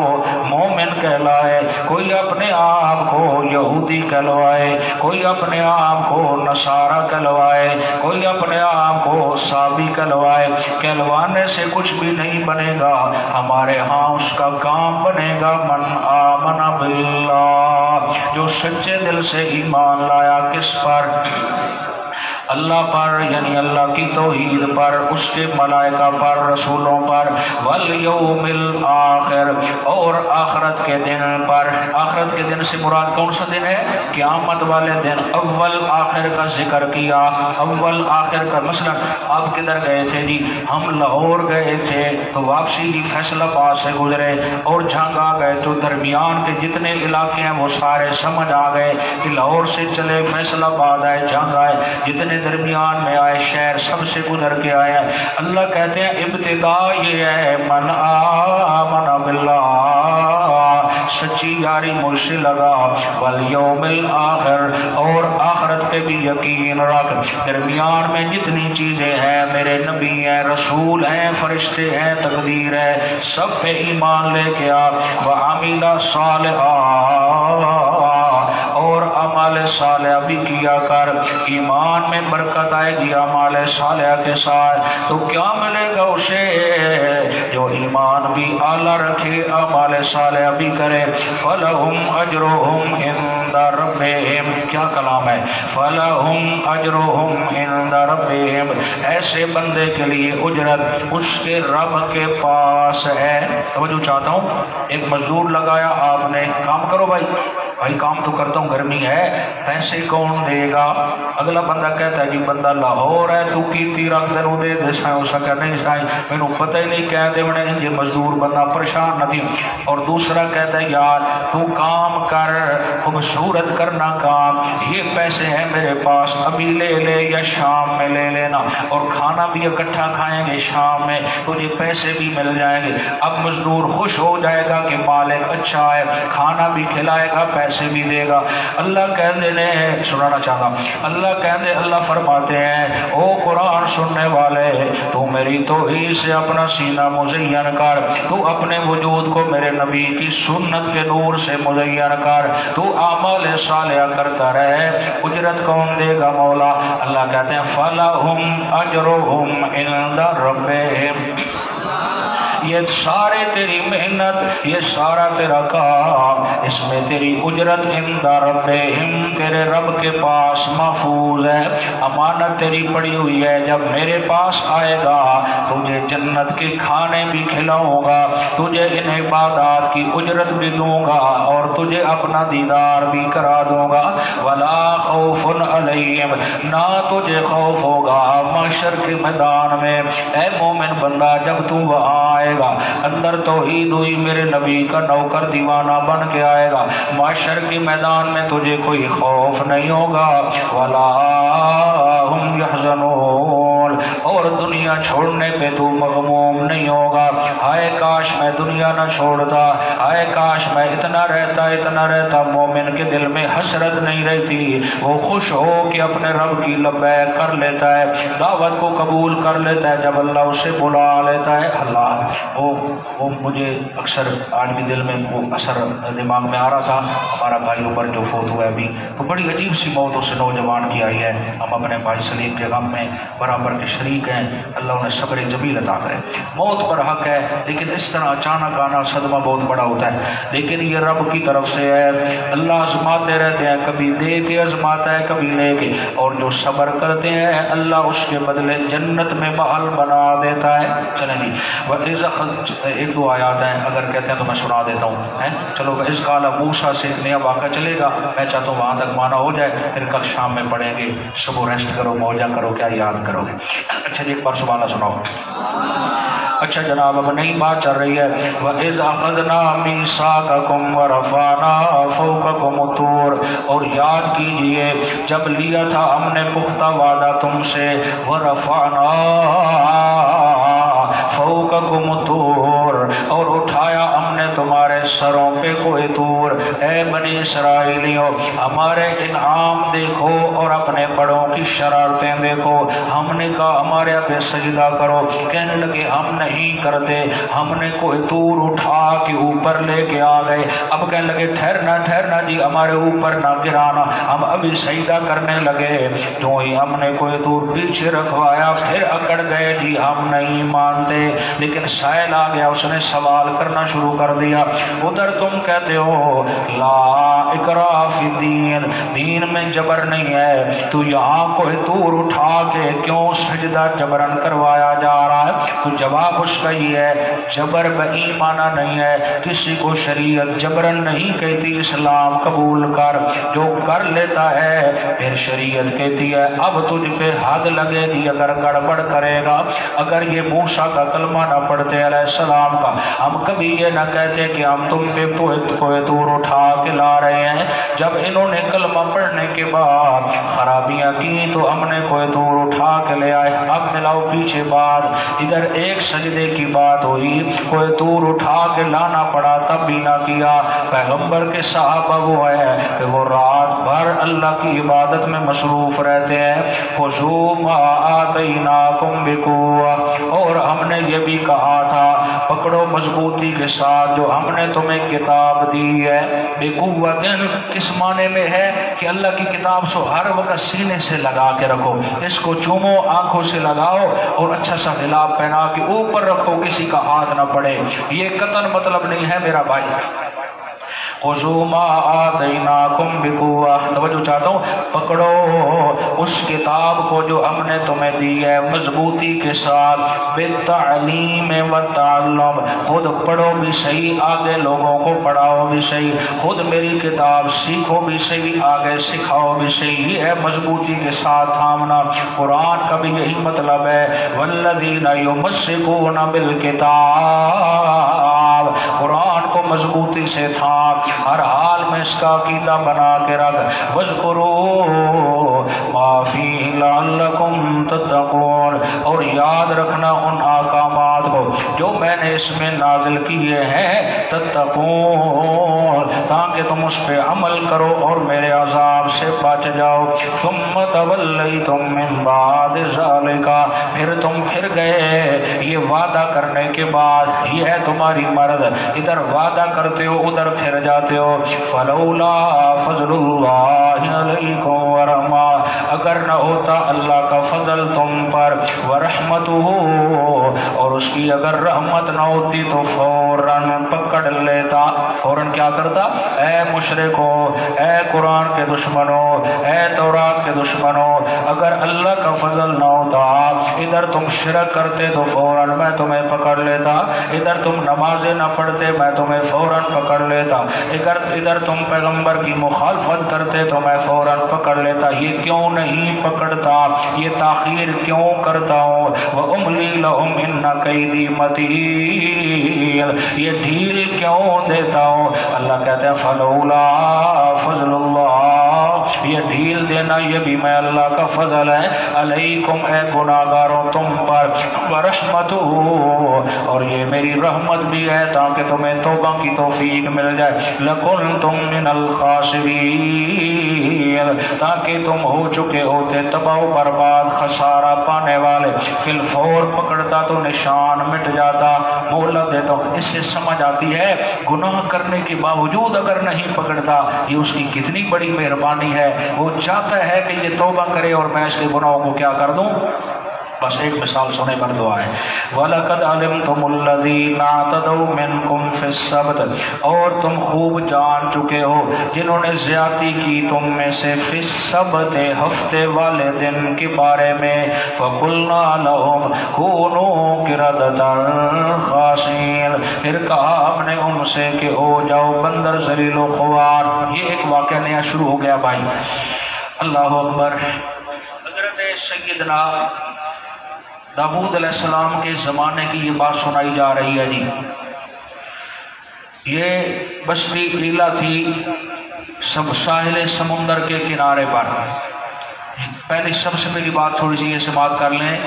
مومن کہلائے، کوئی اپنے آپ کو یہودی کہلوائے، کوئی اپنے آپ کو نصارہ کہلوائے، کوئی اپنے آپ کو صابی کہلوائے. کہلوانے سے کچھ بھی نہیں بنے گا، ہمارے ہاں اس کا کام بنے گا من آمن باللہ، جو سچے دل سے ایمان لایا. کس پر؟ اللہ پر، یعنی اللہ کی توحید پر، اس کے ملائکہ پر، رسولوں پر. والیوم الآخر، اور آخرت کے دن پر. آخرت کے دن سے مراد کون سا دن ہے؟ قیامت والے دن. اول آخر کا ذکر کیا، اول آخر کا. مثلا آپ کدھر گئے تھے جی؟ ہم لاہور گئے تھے تو واپسی جی فیصل آباد سے گزرے اور جھنگ آ گئے تو درمیان کے جتنے علاقے ہیں وہ سارے سمجھ آ گئے کہ لاہور سے چلے فیصل آباد آئے، جھنگ آئے، جتنے درمیان میں آئے شہر سب سے گزر کے آئے. اللہ کہتے ہیں ابتدا یہ ہے من آمن باللہ، سچی یاری مجھ سے لگا. والیوم الآخر، اور آخرت پہ بھی یقین رکھ. درمیان میں جتنی چیزیں ہیں، میرے نبی ہیں، رسول ہیں، فرشتے ہیں، تقدیر ہے، سب پہ ایمان لے کے آ. وعمل صالحا، اور اعمال صالحہ بھی کیا کر. ایمان میں برکت آئے گی اعمال صالحہ کے ساتھ. تو کیا ملے گا اسے؟ جو ایمان بھی اعلیٰ رکھے، اعمال صالحہ بھی کرے. فلہم اجرہم عند ربہم، کیا کلام ہے؟ فلہم اجرہم عند ربہم، ایسے بندے کے لیے اجرت اس کے رب کے پاس ہے. توجہ چاہتا ہوں، ایک مزدور لگایا آپ نے، کام کرو بھائی. بھائی کام تو کرتا ہوں، گرمی ہے، پیسے کون دے گا؟ اگلا بندہ کہتا ہے کہ بندہ لاہور ہے، تو کیتی رکھ دنوں دے دے سائیں. اس کا نہیں سائیں مینوں پتہ ہی نہیں کہہ دے بنے. یہ مزدور بندہ پریشان نہ تھی. اور دوسرا کہتا ہے یار تو کام کر، خوبصورت کرنا کام، یہ پیسے ہیں میرے پاس، ابھی لے لے یا شام میں لے لینا، اور کھانا بھی اکٹھا کھائیں گے شام میں، تو یہ پیسے بھی مل جائیں گے. اب مزدور خوش ہو جائے گا کہ مالک اچھا ہے، کھانا بھی کھلائے گا، پیسے بھی دے گا. اللہ کہتے ہیں، سنانا چاہتا ہوں، اللہ کہتے ہیں، اللہ فرماتے ہیں او قرآن سننے والے، تو میری توحید سے اپنا سینہ مزین کر، تو اپنے وجود کو میرے نبی کی سنت کے نور سے مزین کر، تو اعمال صالحہ کرتا رہے. اجرت کون دے گا؟ مولا. اللہ کہتے ہیں فلہم اجرہم عند ربہم، یہ سارے تیری محنت، یہ سارا تیرا کام، اس میں تیری اجرت عند ربہم، تیرے رب کے پاس محفوظ ہے، امانت تیری پڑی ہوئی ہے۔ جب میرے پاس آئے گا تجھے جنت کے کھانے بھی کھلاؤں گا، تجھے ان عبادات کی اجرت بھی دوں گا، اور تجھے اپنا دیدار بھی کرا دوں گا۔ ولا خوف علیہم، نہ تجھے خوف ہوگا محشر کے میدان میں۔ اے مومن بندہ، جب تو وہاں آئے گا، اندر توحید ہوئی، میرے نبی کا نوکر دیوانہ بن کے آئے گا، محشر کے میدان میں تجھے کوئی خوف نہیں ہوگا۔ ولا ہم یحزنون، اور دنیا چھوڑنے پہ تو مغموم نہیں ہوگا۔ ہائے کاش میں دنیا نہ چھوڑتا، ہائے کاش میں اتنا رہتا۔ مومن کے دل میں حسرت نہیں رہتی، وہ خوش ہو کہ اپنے رب کی لبیک کر لیتا ہے، دعوت کو قبول کر لیتا ہے۔ جب اللہ اسے بلا لیتا ہے، اللہ وہ مجھے اکثر آج بھی دل میں وہ اثر دماغ میں آ رہا تھا، ہمارا بھائی اوپر جو فوت ہوا ہے ابھی، تو بڑی عجیب سی موت اسے نوجوان کی آئی ہے۔ ہم اپنے بھائی سلیم کے غم میں برابر کے شریک ہیں، اللہ انہیں صبر جمیل عطا کرے۔ موت پر حق ہے، لیکن اس طرح اچانک آنا صدمہ بہت بڑا ہوتا ہے، لیکن یہ رب کی طرف سے ہے۔ اللہ آزماتے رہتے ہیں، کبھی دے کے آزماتا ہے، کبھی لے کے، اور جو صبر کرتے ہیں اللہ اس کے بدلے جنت میں محل بنا دیتا ہے۔ چلیں جی، ایک دو آیات ہیں، اگر کہتے ہیں تو میں سنا دیتا ہوں۔ چلو، اس قال موسیٰ سے ایک نیا واقعہ چلے گا، میں چاہتا ہوں وہاں تک مانا ہو جائے، پھر کل شام میں پڑھیں گے۔ صبح ریسٹ کرو، موجہ کرو، کیا یاد کرو گے؟ اچھا جی، ایک بار سبحان اللہ سناؤ۔ اچھا جناب، اب نئی بات چل رہی ہے۔ وَإِذْ أَخَذْنَا مِيثَاقَكُمْ وَرَفَعْنَا فَوْقَكُمُ الطُّورَ، اور یاد کیجئے جب لیا تھا ہم نے پختہ وعدہ تم سے، وَرَفَعْنَا فَوْقَكُمُ الطُّورَ، اور اٹھایا ہم نے تمہارے سروں پہ کوئی طور۔ اے بنی اسرائیلیوں، ہمارے انعام دیکھو اور اپنے بڑوں کی شرارتیں دیکھو۔ ہم نے کہا ہمارے آگے سجدہ کرو، کہنے لگے ہم نہیں کرتے۔ ہم نے کوئی طور اٹھا کے اوپر لے کے آ گئے، اب کہنے لگے ٹھہرنا جی، ہمارے اوپر نہ گرانا، ہم ابھی سجدہ کرنے لگے، جو ہی ہم نے کوئی طور پیچھے رکھوایا پھر اکڑ گئے جی ہم نہیں مانتے۔ لیکن سائل آ گیا، اس نے سوال کرنا شروع کر دیا۔ ادھر تم کہتے ہو لا اکراہ فی الدین، دین میں جبر نہیں ہے، تو یہاں کوئی طور اٹھا کے کیوں سجدہ جبرن کروایا جا رہا ہے؟ تو جواب اس کا یہ ہے، جبر بایمانہ نہیں ہے، کسی کو شریعت جبرن نہیں کہتی اسلام قبول کر، جو کر لیتا ہے پھر شریعت کہتی ہے اب تجھ پہ حد لگے گی اگر گڑبڑ کرے گا۔ اگر یہ موسیٰ کا کلمہ نہ پڑھتے علیہ السلام کا، ہم کبھی یہ نہ کہتے کہ ہم تم پہ کوئی طور اٹھا کے لا رہے ہیں۔ جب انہوں نے کلمہ پڑھنے کے بعد خرابیاں کی تو ہم نے کوئی طور اٹھا کے لے آئے۔ اب ملاؤ پیچھے بات، ادھر ایک سجدے کی بات ہوئی، کوئی طور اٹھا کے لانا پڑا تب بھی نہ کیا۔ پیغمبر کے صحابہ وہ ہے کہ وہ رات بھر اللہ کی عبادت میں مصروف رہتے ہیں۔ خذوا ما آتیناکم بقوۃ، اور ہم نے یہ بھی کہا تھا پکڑو مضبوطی کے ساتھ جو ہم نے تمہیں کتاب دی ہے۔ بقوۃ کس معنی میں ہے کہ اللہ کی کتاب سو ہر وقت سینے سے لگا کے رکھو، اس کو چومو، آنکھوں سے لگاؤ اور اچھا سا غلاف پہنا کے اوپر رکھو، کسی کا ہاتھ نہ پڑے۔ یہ قطعاً مطلب نہیں ہے میرا بھائی۔ خذوا ما آتیناکم بقوۃ، توجہ چاہتا ہوں، پکڑو اس کتاب کو جو ہم نے تمہیں دی ہے مضبوطی کے ساتھ، بالتعلیم والتعلم، خود پڑھو بھی صحیح، آگے لوگوں کو پڑھاؤ بھی صحیح، خود میری کتاب سیکھو بھی صحیح، آگے سکھاؤ بھی صحیح۔ یہ ہے مضبوطی کے ساتھ تھامنا۔ قرآن کا بھی یہی مطلب ہے، والذین یمسکون بالکتاب، قرآن کو مضبوطی سے تھام، ہر حال میں اس کا عقیدہ بنا کے رکھ۔ وَاذْكُرُوا مَا فِيهِ لَعَلَّكُمْ تَتَّقُونَ، اور یاد رکھنا ان احکامات کو جو میں نے اس میں نازل کیے ہیں، تتقون، تاکہ تم اس پہ عمل کرو اور میرے عذاب سے بچ جاؤ۔ ثُمَّ تَوَلَّيْتُم مِّن بَعْدِ ذَلِكَ، پھر تم پھر گئے یہ وعدہ کرنے کے بعد، یہ ہے تمہاری مرض، ادھر وعدہ کرتے ہو ادھر پھر جاتے ہو۔ فلولا فضل اللہ علیکم ورحمہ، اگر نہ ہوتا اللہ کا فضل تم پر، ورحمتہ، اور اس کی اگر رحمت نہ ہوتی تو فوراً پکڑ لیتا. فوراً کیا کرتا؟ اے مشرکوں، اے قرآن کے دشمنوں، اے تورات کے دشمنوں، اگر اللہ کا فضل نہ ہوتا ادھر تم شرک کرتے تو فوراً میں تمہیں پکڑ لیتا، ادھر تم نمازیں نہ پڑھتے میں تمہیں فوراً پکڑ لیتا، ادھر تم پیغمبر کی مخالفت کرتے تو میں فوراً پکڑ لیتا. یہ کیوں نہیں پکڑتا؟ یہ تاخیر کیوں کرتا ہوں؟ وَأُمْلِي لَهُمْ إِنَّ كَيْدِي مَتِينٌ، یہ ڈھیل کیوں دیتا ہوں؟ اللہ کہتے ہیں فَلَوْلَا فَضْلُ اللَّهِ، یہ ڈھیل دینا یہ بھی میں اللہ کا فضل ہے، علیکم اے گناہگاروں تم پر، ورحمتہ، اور یہ میری رحمت بھی ہے تاکہ تمہیں توبہ کی توفیق مل جائے، لَكُنْتُم مِّنَ الْخَاسِرِينَ، تاکہ تم ہو چکے ہوتے تباہ و برباد خسارہ پانے والے. فی الفور پکڑتا تو نشان مٹ جاتا. مہلت دیتا ہوں. اس سے سمجھ آتی ہے گناہ کرنے کے باوجود اگر نہیں پکڑتا یہ اس کی کتنی بڑی مہربانی ہے. وہ چاہتا ہے کہ یہ توبہ کرے اور میں اس کے گناہوں کو کیا کر دوں. بس ایک مثال سنے پر دعا ہے. وَلَقَدْ عَلِمْتُمُ الَّذِينَ اعْتَدَوْا مِنْكُمْ فِي السَّبْتِ، اور تم خوب جان چکے ہو جنہوں نے زیادتی کی تم میں سے، فی السبت ہفتے والے دن کے بارے میں، فَقُلْنَا لَهُمْ كُونُوا قِرَدَةً خَاسِئِينَ، پھر کہا ہم نے ان سے کہ ہو جاؤ بندر ذلیل و خوار. یہ ایک واقعہ نیا شروع ہو گیا بھائی. اللہ اکبر. حضرت سیدنا داؤد علیہ السلام کے زمانے کی یہ بات سنائی جا رہی ہے. جی یہ بستی قلعہ تھی ساحل سمندر کے کنارے پر. پہلے سب سے پہلی بات تھوڑی سی یہ سماعت کر لیں.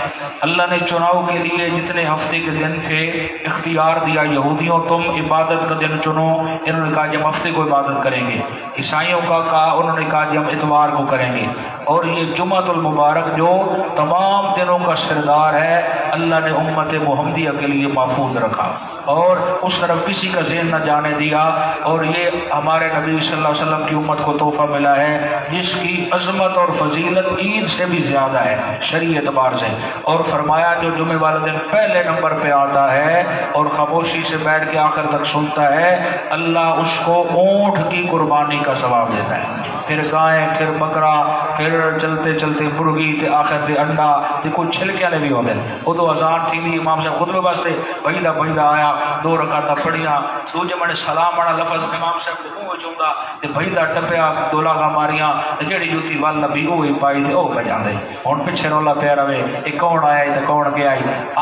اللہ نے چناؤ کے لیے جتنے ہفتے کے دن تھے اختیار دیا یہودیوں تم عبادت کا دن چنو. انہوں نے کہا جی ہم ہفتے کو عبادت کریں گے. عیسائیوں کا کہا انہوں نے کہا جی ہم اتوار کو کریں گے. اور یہ جمعۃ المبارک جو تمام دنوں کا سردار ہے اللہ نے امت محمدیہ کے لیے محفوظ رکھا اور اس طرف کسی کا ذہن نہ جانے دیا. اور یہ ہمارے نبی صلی اللہ علیہ وسلم کی امت کو تحفہ ملا ہے جس کی عظمت اور فضیلت عید سے بھی زیادہ ہے شرعی اعتبار سے. اور فرمایا جو جمعے والے دن پہلے نمبر پہ آتا ہے اور خاموشی سے بیٹھ کے آخر تک سنتا ہے اللہ اس کو اونٹ کی قربانی کا ثواب دیتا ہے. پھر گائے، پھر بکرا، پھر چلتے چلتے مرغی، تے آخر تے انڈا، تے کوئی چھلکے نے بھی ہوتے. ادو اذان تھی دی امام صاحب خطبے واسطے بھیلا آیا 2 رکعتاں پڑھیاں. دوجے مڑے سلام والا لفظ امام صاحب دے منہ وچ ہوندا تے بھیلا ٹپیا 2 لاگاں ماریاں تے جڑی جوتی ول نبی اوہی پائی تے او پہ جاندے. ہن پیچھے رولا پیا رہے اے کون آیا تے کون گیا.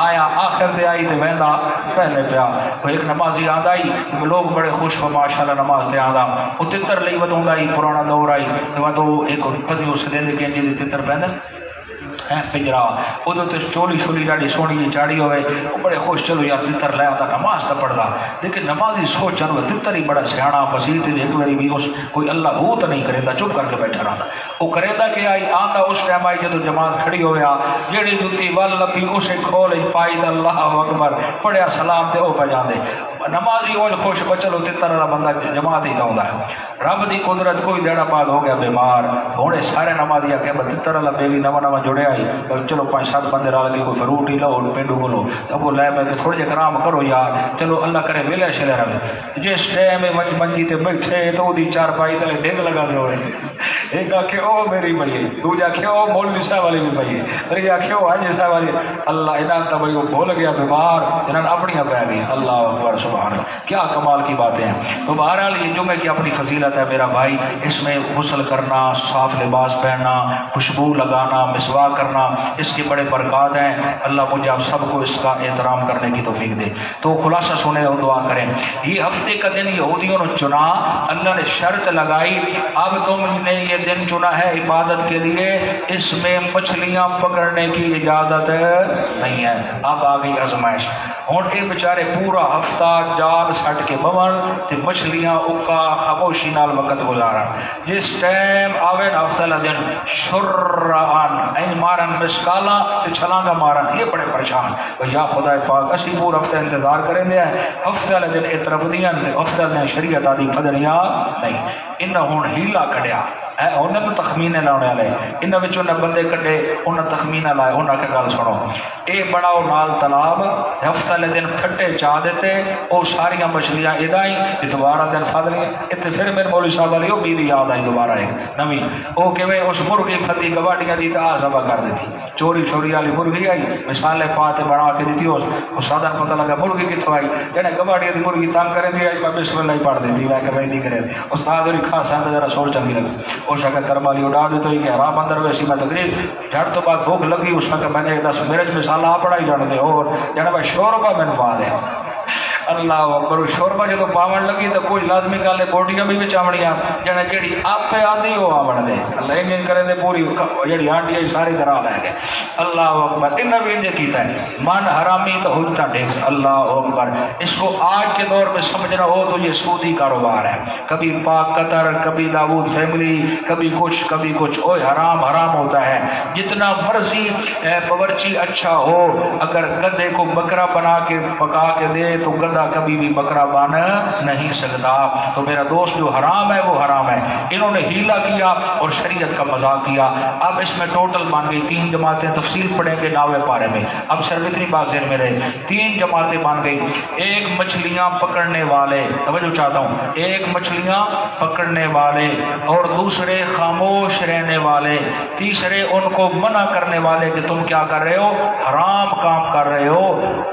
آیا آخر تے آئی تے ویندا پہلے پیا. ایک نمازی آندا ہی لوگ بڑے خوش ہو ماشاءاللہ نماز تے آندا. او تتر لئی ودوندا ہی پرانا دور آئی تے تو ایک پتہ اس دے کے جی تتر پہندے پنجرا ادو تو چولی شولی ڈاڑی سونی چاڑی ہوئے بڑے خوش. چلو یار تتر لے آتا نماز تو پڑھتا لیکن نمازی سوچ چلو تتر ہی بڑا سیاح بسیط ایک باری بھی اس کوئی اللہ ہو تو نہیں کرے چپ کر کے بیٹھا رہتا. وہ کرے کہ آئی آتا اس ٹائم آئی جدو جماعت کھڑی ہوا جیڑی جتی ول لبی اسے کھول پائی اللہ اکبر پڑھیا سلام تے او پہ جاندے. نمازی وہ خوش چلو تتر والا بندہ جماعت ہی داؤں ہے. رب دی قدرت کوئی دیڑا بعد ہو گیا بیمار ہونے سارے نمازی آ کے تتر والا بیوی نواں جڑیا چلو 5-7 بندے رل کے کوئی فروٹ ہی لو پینڈو کو لو ابو لے میں کہ تھوڑے جے کرام کرو یار چلو اللہ کرے ویلے شلے رہے. جس ٹائم منجی تے بیٹھے تو دی 4 پائی تے ڈگ لگا دے ہوئے. ایک آکھے او میری بھائی، دوجا آکھے او مولوی صاحب والی بھی بھائی، تیری آکھے او حاجی صاحب والی. اللہ انہاں تا بھائی وہ بھول گیا بیمار انہاں اپنی پہ گئی. اللہ اکبر سبحان اللہ کیا کمال کی باتیں ہیں. تو بہرحال یہ جمعے کی اپنی فضیلت ہے میرا بھائی. اس میں غسل کرنا، صاف لباس پہننا، خوشبو لگانا، مسواک کرنا، اس کے بڑے برکات ہیں. اللہ مجھے آپ سب کو اس کا احترام کرنے کی توفیق دے. تو خلاصہ سنیں اور دعا کریں. یہ ہفتے کا دن یہودیوں نے چنا. اللہ نے شرط لگائی اب تم نے یہ دن چنا ہے عبادت کے لیے، اس میں مچھلیاں پکڑنے کی اجازت نہیں ہے. اب آ گئی آزمائش. ہوں یہ بیچارے پورا ہفتہ جال سٹ کے بون تے مچھلیاں اکا خاموشی نال وقت گزارن. جس ٹائم آوے ہفتہ لا دن شرعن این مارن مسکالا تے چھلانگا مارن. یہ بڑے پریشان یا خدا پاک اسی پورا ہفتہ انتظار کریں دے ہفتہ لا دن اطرف دیاں تے ہفتہ نے شریعت آدھی پدنیا نہیں. انہاں ہن ہیلا کڈیا انہوں نے تخمینے لانے والے انہوں نے بندے کٹے انہیں تخمینہ لائے انہیں کہ گل سنو اے بڑاؤ نال تالاب ہفتہ والے دن پھٹے چاہ دیتے وہ ساریاں مچھلیاں ادا ہی اتوارا دن پھد لی اتنے پھر میرے مولوی صاحب والی وہ بیوی یاد آئی دوبارہ ایک نوی وہ کہ اس مرغی پھتی گواڈیاں دی تو ذبح کر دیتی چوری چوری والی مرغی آئی مثالیں پاتے بنا کے دیتی اس سادن پتہ لگا مرغی کتوں آئی جہاں گواڈیاں دی مرغی تنگ کریں دی آئی میں بسم اللہ ہی پڑھ دیتی میں کہ نہیں کرے استاد ہوئی خاصا ذرا سوچ چنگی لگتی اس کا کرم والی اڑا دے تو یہ حرام اندر ویسی میں تقریب جھڑ تو بعد بھوک لگی اس کا کہ میں نے دس میرے مثال آپ پڑھائی جان دے اور جانا بھائی شوربہ میں پا دے اللہ اکبر شوربہ جدو پاون لگی تو کوئی لازمی گل ہے بوٹیاں بھی چاوڑیاں جانا جیڑی آپ آدھی وہ آون دے اللہ انجن کرے دے پوری جیڑی آنٹی آئی ساری طرح لے گئے اللہ اکبر انہیں بھی انجن کیتا ہے من حرامی تو ہوتا دیکھ اللہ اکبر اس کو آج کے دور میں سمجھنا ہو تو یہ سودی کاروبار ہے کبھی پاک قطر کبھی داود فیملی کبھی کچھ اوہ حرام حرام ہوتا ہے جتنا مرضی باورچی اچھا ہو اگر گدھے کو بکرا بنا کے پکا کے دے تو گدھا کبھی بھی بکرا بن نہیں سکتا تو میرا دوست جو حرام ہے وہ حرام ہے انہوں نے ہیلا کیا اور شریعت کا مذاق کیا اب اس میں ٹوٹل بن گئی 3 جماعتیں تفصیل پڑھیں گے ناوے پارے میں اب صرف اتنی بات ذہن میں رہے 3 جماعتیں بن گئی ایک مچھلیاں پکڑنے والے توجہ چاہتا ہوں ایک مچھلیاں پکڑنے والے اور دوسرے خاموش رہنے والے تیسرے ان کو منع کرنے والے کہ تم کیا کر رہے ہو حرام کام کر رہے ہو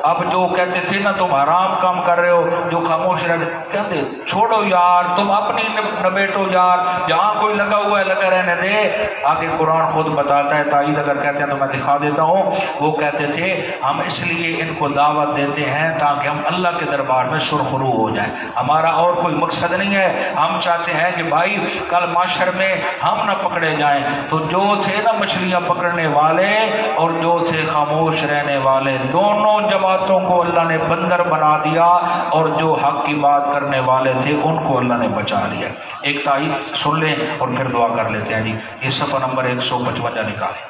اب جو کہتے تھے نا تم حرام کام کر رہے ہو جو خاموش رہتے کہتے چھوڑو یار تم اپنی نبیٹو یار جہاں کوئی لگا ہوا ہے لگا رہنے دے آگے قرآن خود بتاتا ہے تائید اگر کہتے ہیں تو میں دکھا دیتا ہوں وہ کہتے تھے ہم اس لیے ان کو دعوت دیتے ہیں تاکہ ہم اللہ کے دربار میں سرخرو ہو جائیں ہمارا اور کوئی مقصد نہیں ہے ہم چاہتے ہیں کہ بھائی کل معاشر میں ہم نہ پکڑے جائیں تو جو تھے نا مچھلیاں پکڑنے والے اور جو تھے خاموش رہنے والے دونوں جماعتوں کو اللہ نے بندر بنا دیا اور جو حق کی بات کرنے والے تھے ان کو اللہ نے بچا لیا ایک تائید سن لیں اور پھر دعا کر لیتے ہیں جی یہ صفحہ نمبر 155 نکالیں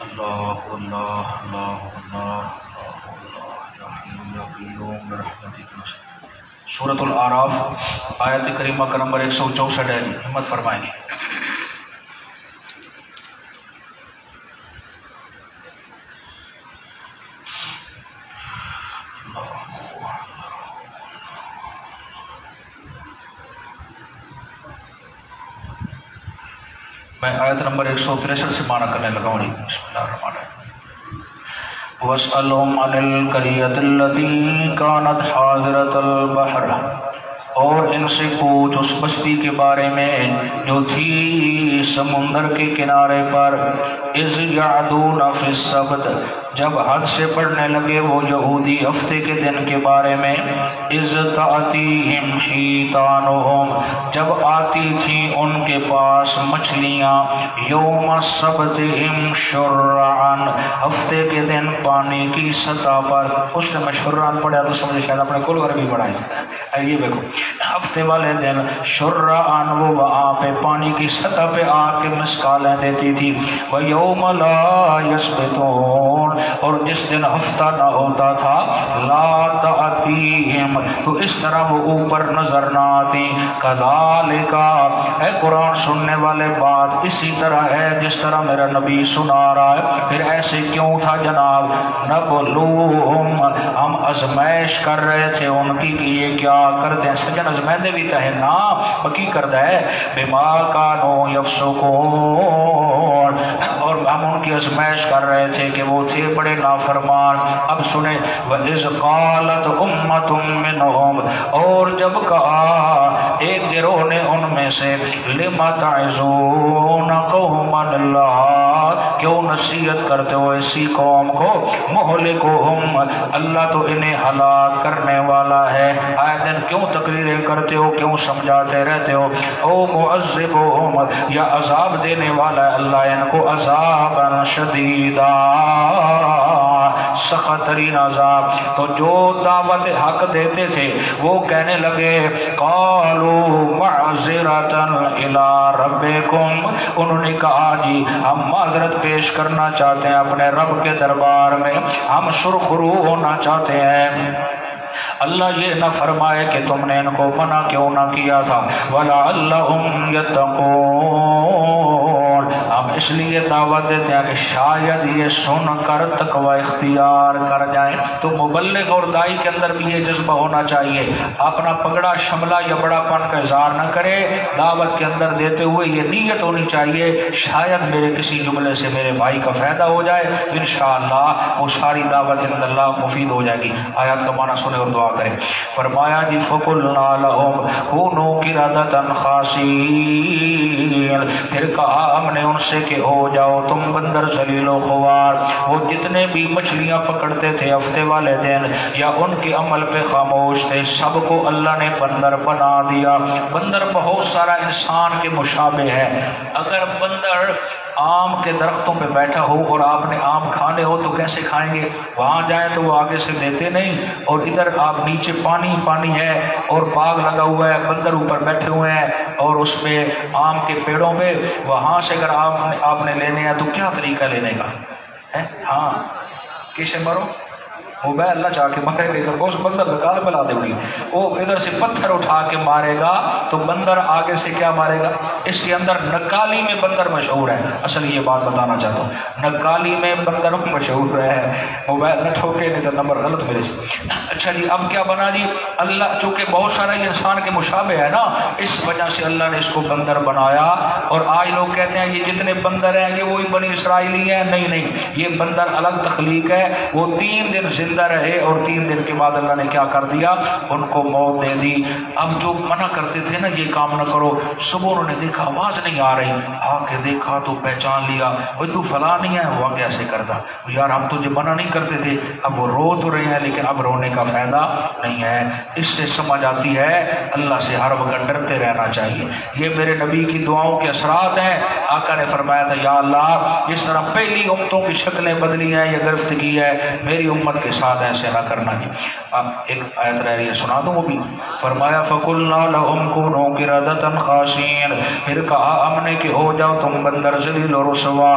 اللہ اللہ اللہ اللہ سورۃ الاعراف آیت کریمہ کا نمبر 164 ہے ہمت فرمائیں گے میں آیت نمبر 163 سے معنی کرنے لگا ہوں بسم اللہ الرحمن الرحیم وَاسْأَلْهُمْ عَنِ الْقَرْيَةِ الَّتِي كَانَتْ حَاضِرَةَ الْبَحْرِ اور ان سے پوچھ اس بستی کے بارے میں جو تھی سمندر کے کنارے پر اذ یعدون فی السبت جب حد سے پڑھنے لگے وہ یہودی ہفتے کے دن کے بارے میں اذ تأتیہم حیتانہم جب آتی تھی ان کے پاس مچھلیاں یوم سبتہم شرعن ہفتے کے دن پانی کی سطح پر اس نے میں شرعن پڑھا تو سمجھے شاید اپنے کل عربی پڑھائی سے یہ دیکھو ہفتے والے دن شرعن وہ وہاں پہ پانی کی سطح پہ آ کے مسکالیں دیتی تھی وَيَوْمَ لَا يَسْبِتُونَ اور جس دن ہفتہ نہ ہوتا تھا لا تأتیہم تو اس طرح وہ اوپر نظر نہ آتی کذالک اے قرآن سننے والے بات اسی طرح ہے جس طرح میرا نبی سنا رہا ہے پھر ایسے کیوں تھا جناب نبلوہم ہم ازمائش کر رہے تھے ان کی کہ یہ کیا کرتے ہیں سجن ازمائدے بھی تھے نا بکی کردہ ہے بما کانو یفسقون اور ہم ان کی ازمائش کر رہے تھے کہ وہ تھے بڑے نافرمان اب سنیں وَإِذْ قَالَتْ أُمَّةٌ مِّنْهُمْ اور جب کہا ایک گروہ نے ان میں سے لِمَ تَعِزُونَ قَوْمًا اللَّهَ کیوں نصیحت کرتے ہو اسی قوم کو مُهْلِكُهُمْ اللہ تو انہیں ہلاک کرنے والا ہے آئے دن کیوں تقریریں کرتے ہو کیوں سمجھاتے رہتے ہو او مُعَذِّبُهُمْ یا عذاب دینے والا ہے اللہ ان کو عذابا شدیدا سخت ترین عذاب تو جو دعوت حق دیتے تھے وہ کہنے لگے قالوا معذرتا الى ربکم انہوں نے کہا جی ہم معذرت پیش کرنا چاہتے ہیں اپنے رب کے دربار میں ہم سرخرو ہونا چاہتے ہیں اللہ یہ نہ فرمائے کہ تم نے ان کو منع کیوں نہ کیا تھا، وَلَعَلَّهُمْ يَتَّقُونَ، ہم اس لیے دعوت دیتے ہیں کہ شاید یہ سن کر تقوی اختیار کر جائیں۔ تو مبلغ اور دائی کے اندر بھی یہ جذبہ ہونا چاہیے، اپنا پگڑا شملہ یا بڑا پن کا اظہار نہ کرے، دعوت کے اندر دیتے ہوئے یہ نیت ہونی چاہیے شاید میرے کسی جملے سے میرے بھائی کا فائدہ ہو جائے تو انشاءاللہ وہ ساری دعوت عند اللہ مفید ہو جائے گی۔ آیات کا معنی سنیں اور دعا کریں۔ فرمایا جی فَقُلْنَا لَهُمْ كُونُوا قِرَدَةً خَاسِئِينَ، پھر کہا ہم نے ان سے کہ ہو جاؤ تم بندر ذلیل و خوار۔ وہ جتنے بھی مچھلیاں پکڑتے تھے ہفتے والے دن یا ان کے عمل پہ خاموش تھے، سب کو اللہ نے بندر بنا دیا۔ بندر بہت سارا انسان کے مشابہ ہے۔ اگر بندر آم کے درختوں پہ بیٹھا ہو اور آپ نے آم کھانے ہو تو کیسے کھائیں گے؟ وہاں جائیں تو وہ آگے سے دیتے نہیں، اور ادھر آپ نیچے پانی پانی ہے اور باغ لگا ہوا ہے، بندر اوپر بیٹھے ہوئے ہیں اور اس پہ آم کے پیڑوں پہ، وہاں سے اگر آپ نے لینے ہیں تو کیا طریقہ لینے کا ہے؟ ہاں کیسے مرو وہ بے اللہ چاہ کے مارے گا تو اس بندر نکال پلا دے گی، وہ ادھر سے پتھر اٹھا کے مارے گا تو بندر آگے سے کیا مارے گا؟ اس کے اندر نکالی میں بندر مشہور ہے۔ اصل یہ بات بتانا چاہتا ہوں، نکالی میں بندر مشہور ہے، وہ بے نہ ٹھوکے نہیں تو نمبر غلط میرے سے۔ اچھا جی اب کیا بنا جی؟ اللہ چونکہ بہت سارا یہ انسان کے مشابہ ہے نا، اس وجہ سے اللہ نے اس کو بندر بنایا۔ اور آج لوگ کہتے ہیں یہ جتنے بندر ہیں یہ وہی بنی اسرائیلی ہیں، نہیں نہیں، یہ بندر الگ تخلیق ہے۔ وہ 3 دن زندہ رہے اور 3 دن کے بعد اللہ نے کیا کر دیا؟ ان کو موت دے دی۔ اب جو منع کرتے تھے نا یہ کام نہ کرو، صبح انہوں نے دیکھا آواز نہیں آ رہی، آ کے دیکھا تو پہچان لیا، وہ تو فلاں نہیں ہے، وہ کیسے کرتا یار، ہم تجھے منع نہیں کرتے تھے۔ اب وہ رو تو رہے ہیں لیکن اب رونے کا فائدہ نہیں ہے۔ اس سے سمجھ آتی ہے اللہ سے ہر وقت ڈرتے رہنا چاہیے۔ یہ میرے نبی کی دعاؤں کے اثرات ہیں۔ آقا نے فرمایا تھا یا اللہ جس طرح پہلی امتوں کی شکلیں بدلی ہیں یا گرفت کی ہے، میری امت کے ساتھ ایسے نہ کرنا ہے۔ اب ایک آیت رہ رہی ہے سنا دوں وہ بھی۔ فرمایا فَقُلْنَا لَهُمْ كُونُوا قِرَدَةً خَاسِئِينَ، پھر کہا ہم نے کہ ہو جاؤ تم بندر ذلیل و رسوا،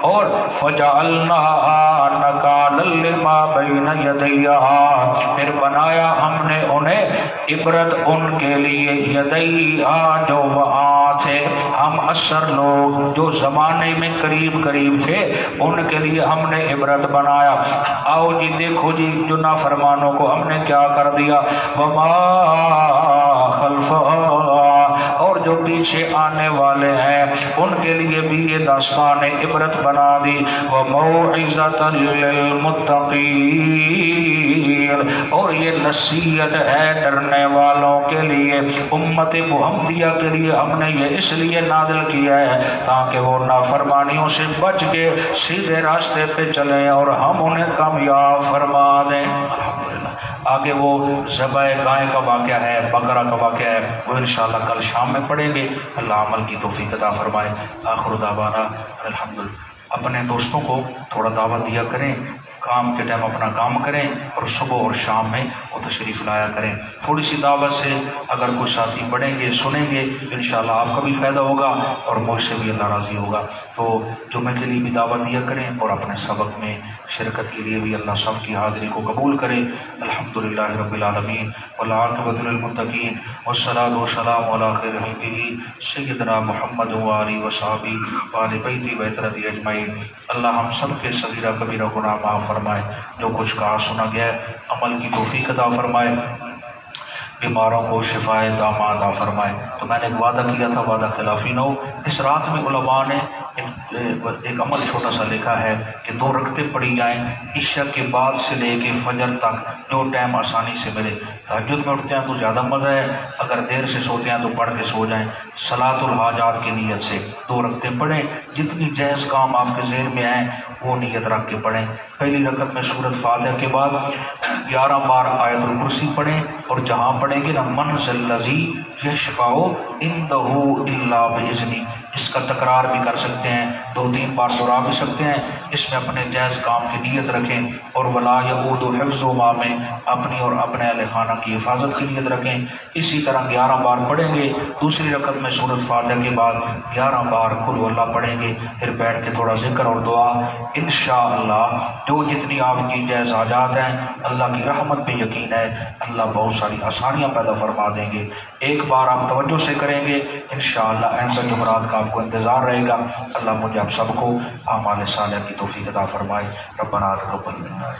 اور فَجَعَلْنَاهَا نَكَالًا لِمَا بَيْنَ يَدَيْهَا، پھر بنایا ہم نے انہیں عبرت ان کے لیے یدیہا جو وہاں تھے، ہم اثر لوگ جو زمانے میں قریب قریب تھے ان کے لیے ہم نے عبرت بنایا۔ آؤ جی دیکھو جی جو نافرمانوں کو ہم نے کیا کر دیا، وما خلفہا، اور جو پیچھے آنے والے ہیں ان کے لیے بھی یہ داستان عبرت بنا دی، وموعظۃ للمتقین، اور یہ نصیحت ہے ڈرنے والوں کے لیے۔ امت محمدیہ کے لیے ہم نے یہ اس لیے نازل کیا ہے تاکہ وہ نافرمانیوں سے بچ کے سیدھے راستے پہ چلیں اور ہم انہیں کامیاب فرما دیں۔ الحمدللہ آگے وہ ذبح گائے کا واقعہ ہے، بقرہ کا واقعہ ہے، وہ انشاءاللہ کل شام میں پڑھیں گے۔ اللہ عمل کی توفیق عطا فرمائے۔ آخر دعوانا الحمدللہ۔ اپنے دوستوں کو تھوڑا دعوت دیا کریں، کام کے ٹائم اپنا کام کریں اور صبح اور شام میں وہ تشریف لایا کریں۔ تھوڑی سی دعوت سے اگر کوئی ساتھی پڑھیں گے سنیں گے انشاءاللہ آپ کا بھی فائدہ ہوگا اور مجھ سے بھی اللہ راضی ہوگا۔ تو جمعے کے لیے بھی دعوت دیا کریں اور اپنے سبق میں شرکت کے لیے بھی اللہ سب کی حاضری کو قبول کرے۔ الحمدللہ رب العالمین والعاقبۃ للمتقین والصلاۃ والسلام علی خیر خلقہ سیدنا محمد وآلہ وصحبہ وآل بیتہ وطرۃ اجمعین۔ اللہ ہم سب کے صغیرہ کبیرہ گناہ معاف فرمائے، جو کچھ کہا سنا گیا ہے عمل کی توفیق عطا فرمائے، بیماروں کو شفائے تامہ عطا فرمائے۔ تو میں نے ایک وعدہ کیا تھا، وعدہ خلافی نہ ہو۔ اس رات میں علماء نے ایک عمل چھوٹا سا لکھا ہے کہ 2 رکعتیں پڑھی جائیں عشاء کے بعد سے لے کے فجر تک، جو ٹائم آسانی سے ملے۔ تہجد میں اٹھتے ہیں تو زیادہ مزہ ہے، اگر دیر سے سوتے ہیں تو پڑھ کے سو جائیں صلاۃ الحاجات کی نیت سے۔ 2 رکعتیں پڑھیں، جتنی جائز کام آپ کے ذہن میں آئیں وہ نیت رکھ کے پڑھیں۔ پہلی رکعت میں سورۃ فاتحہ کے بعد 11 بار آیت الکرسی پڑھیں، اور جہاں پڑھیں گے نا من ذا الذی یشفع عنده الا باذنہ، اس کا تکرار بھی کر سکتے ہیں، 2-3 بار دہرا بھی سکتے ہیں، اس میں اپنے جائز کام کی نیت رکھیں، اور ولا یعود حفظہما میں اپنی اور اپنے اہل خانہ کی حفاظت کی نیت رکھیں۔ اسی طرح 11 بار پڑھیں گے، دوسری رکعت میں سورۃ فاتحہ کے بعد 11 بار قل ہو اللہ پڑھیں گے، پھر بیٹھ کے تھوڑا ذکر اور دعا۔ انشاءاللہ جو جتنی آپ کی جائز حاجات ہیں، اللہ کی رحمت پہ یقین ہے، اللہ بہت ساری آسانیاں پیدا فرما دیں گے۔ ایک بار آپ توجہ سے کریں گے، انشاءاللہ آئندہ جمعرات کا آپ کو انتظار رہے گا۔ اللہ مجھے آپ سب کو اعمال صالحہ کی توفیق عطا فرمائے۔ ربنا تقبل منا۔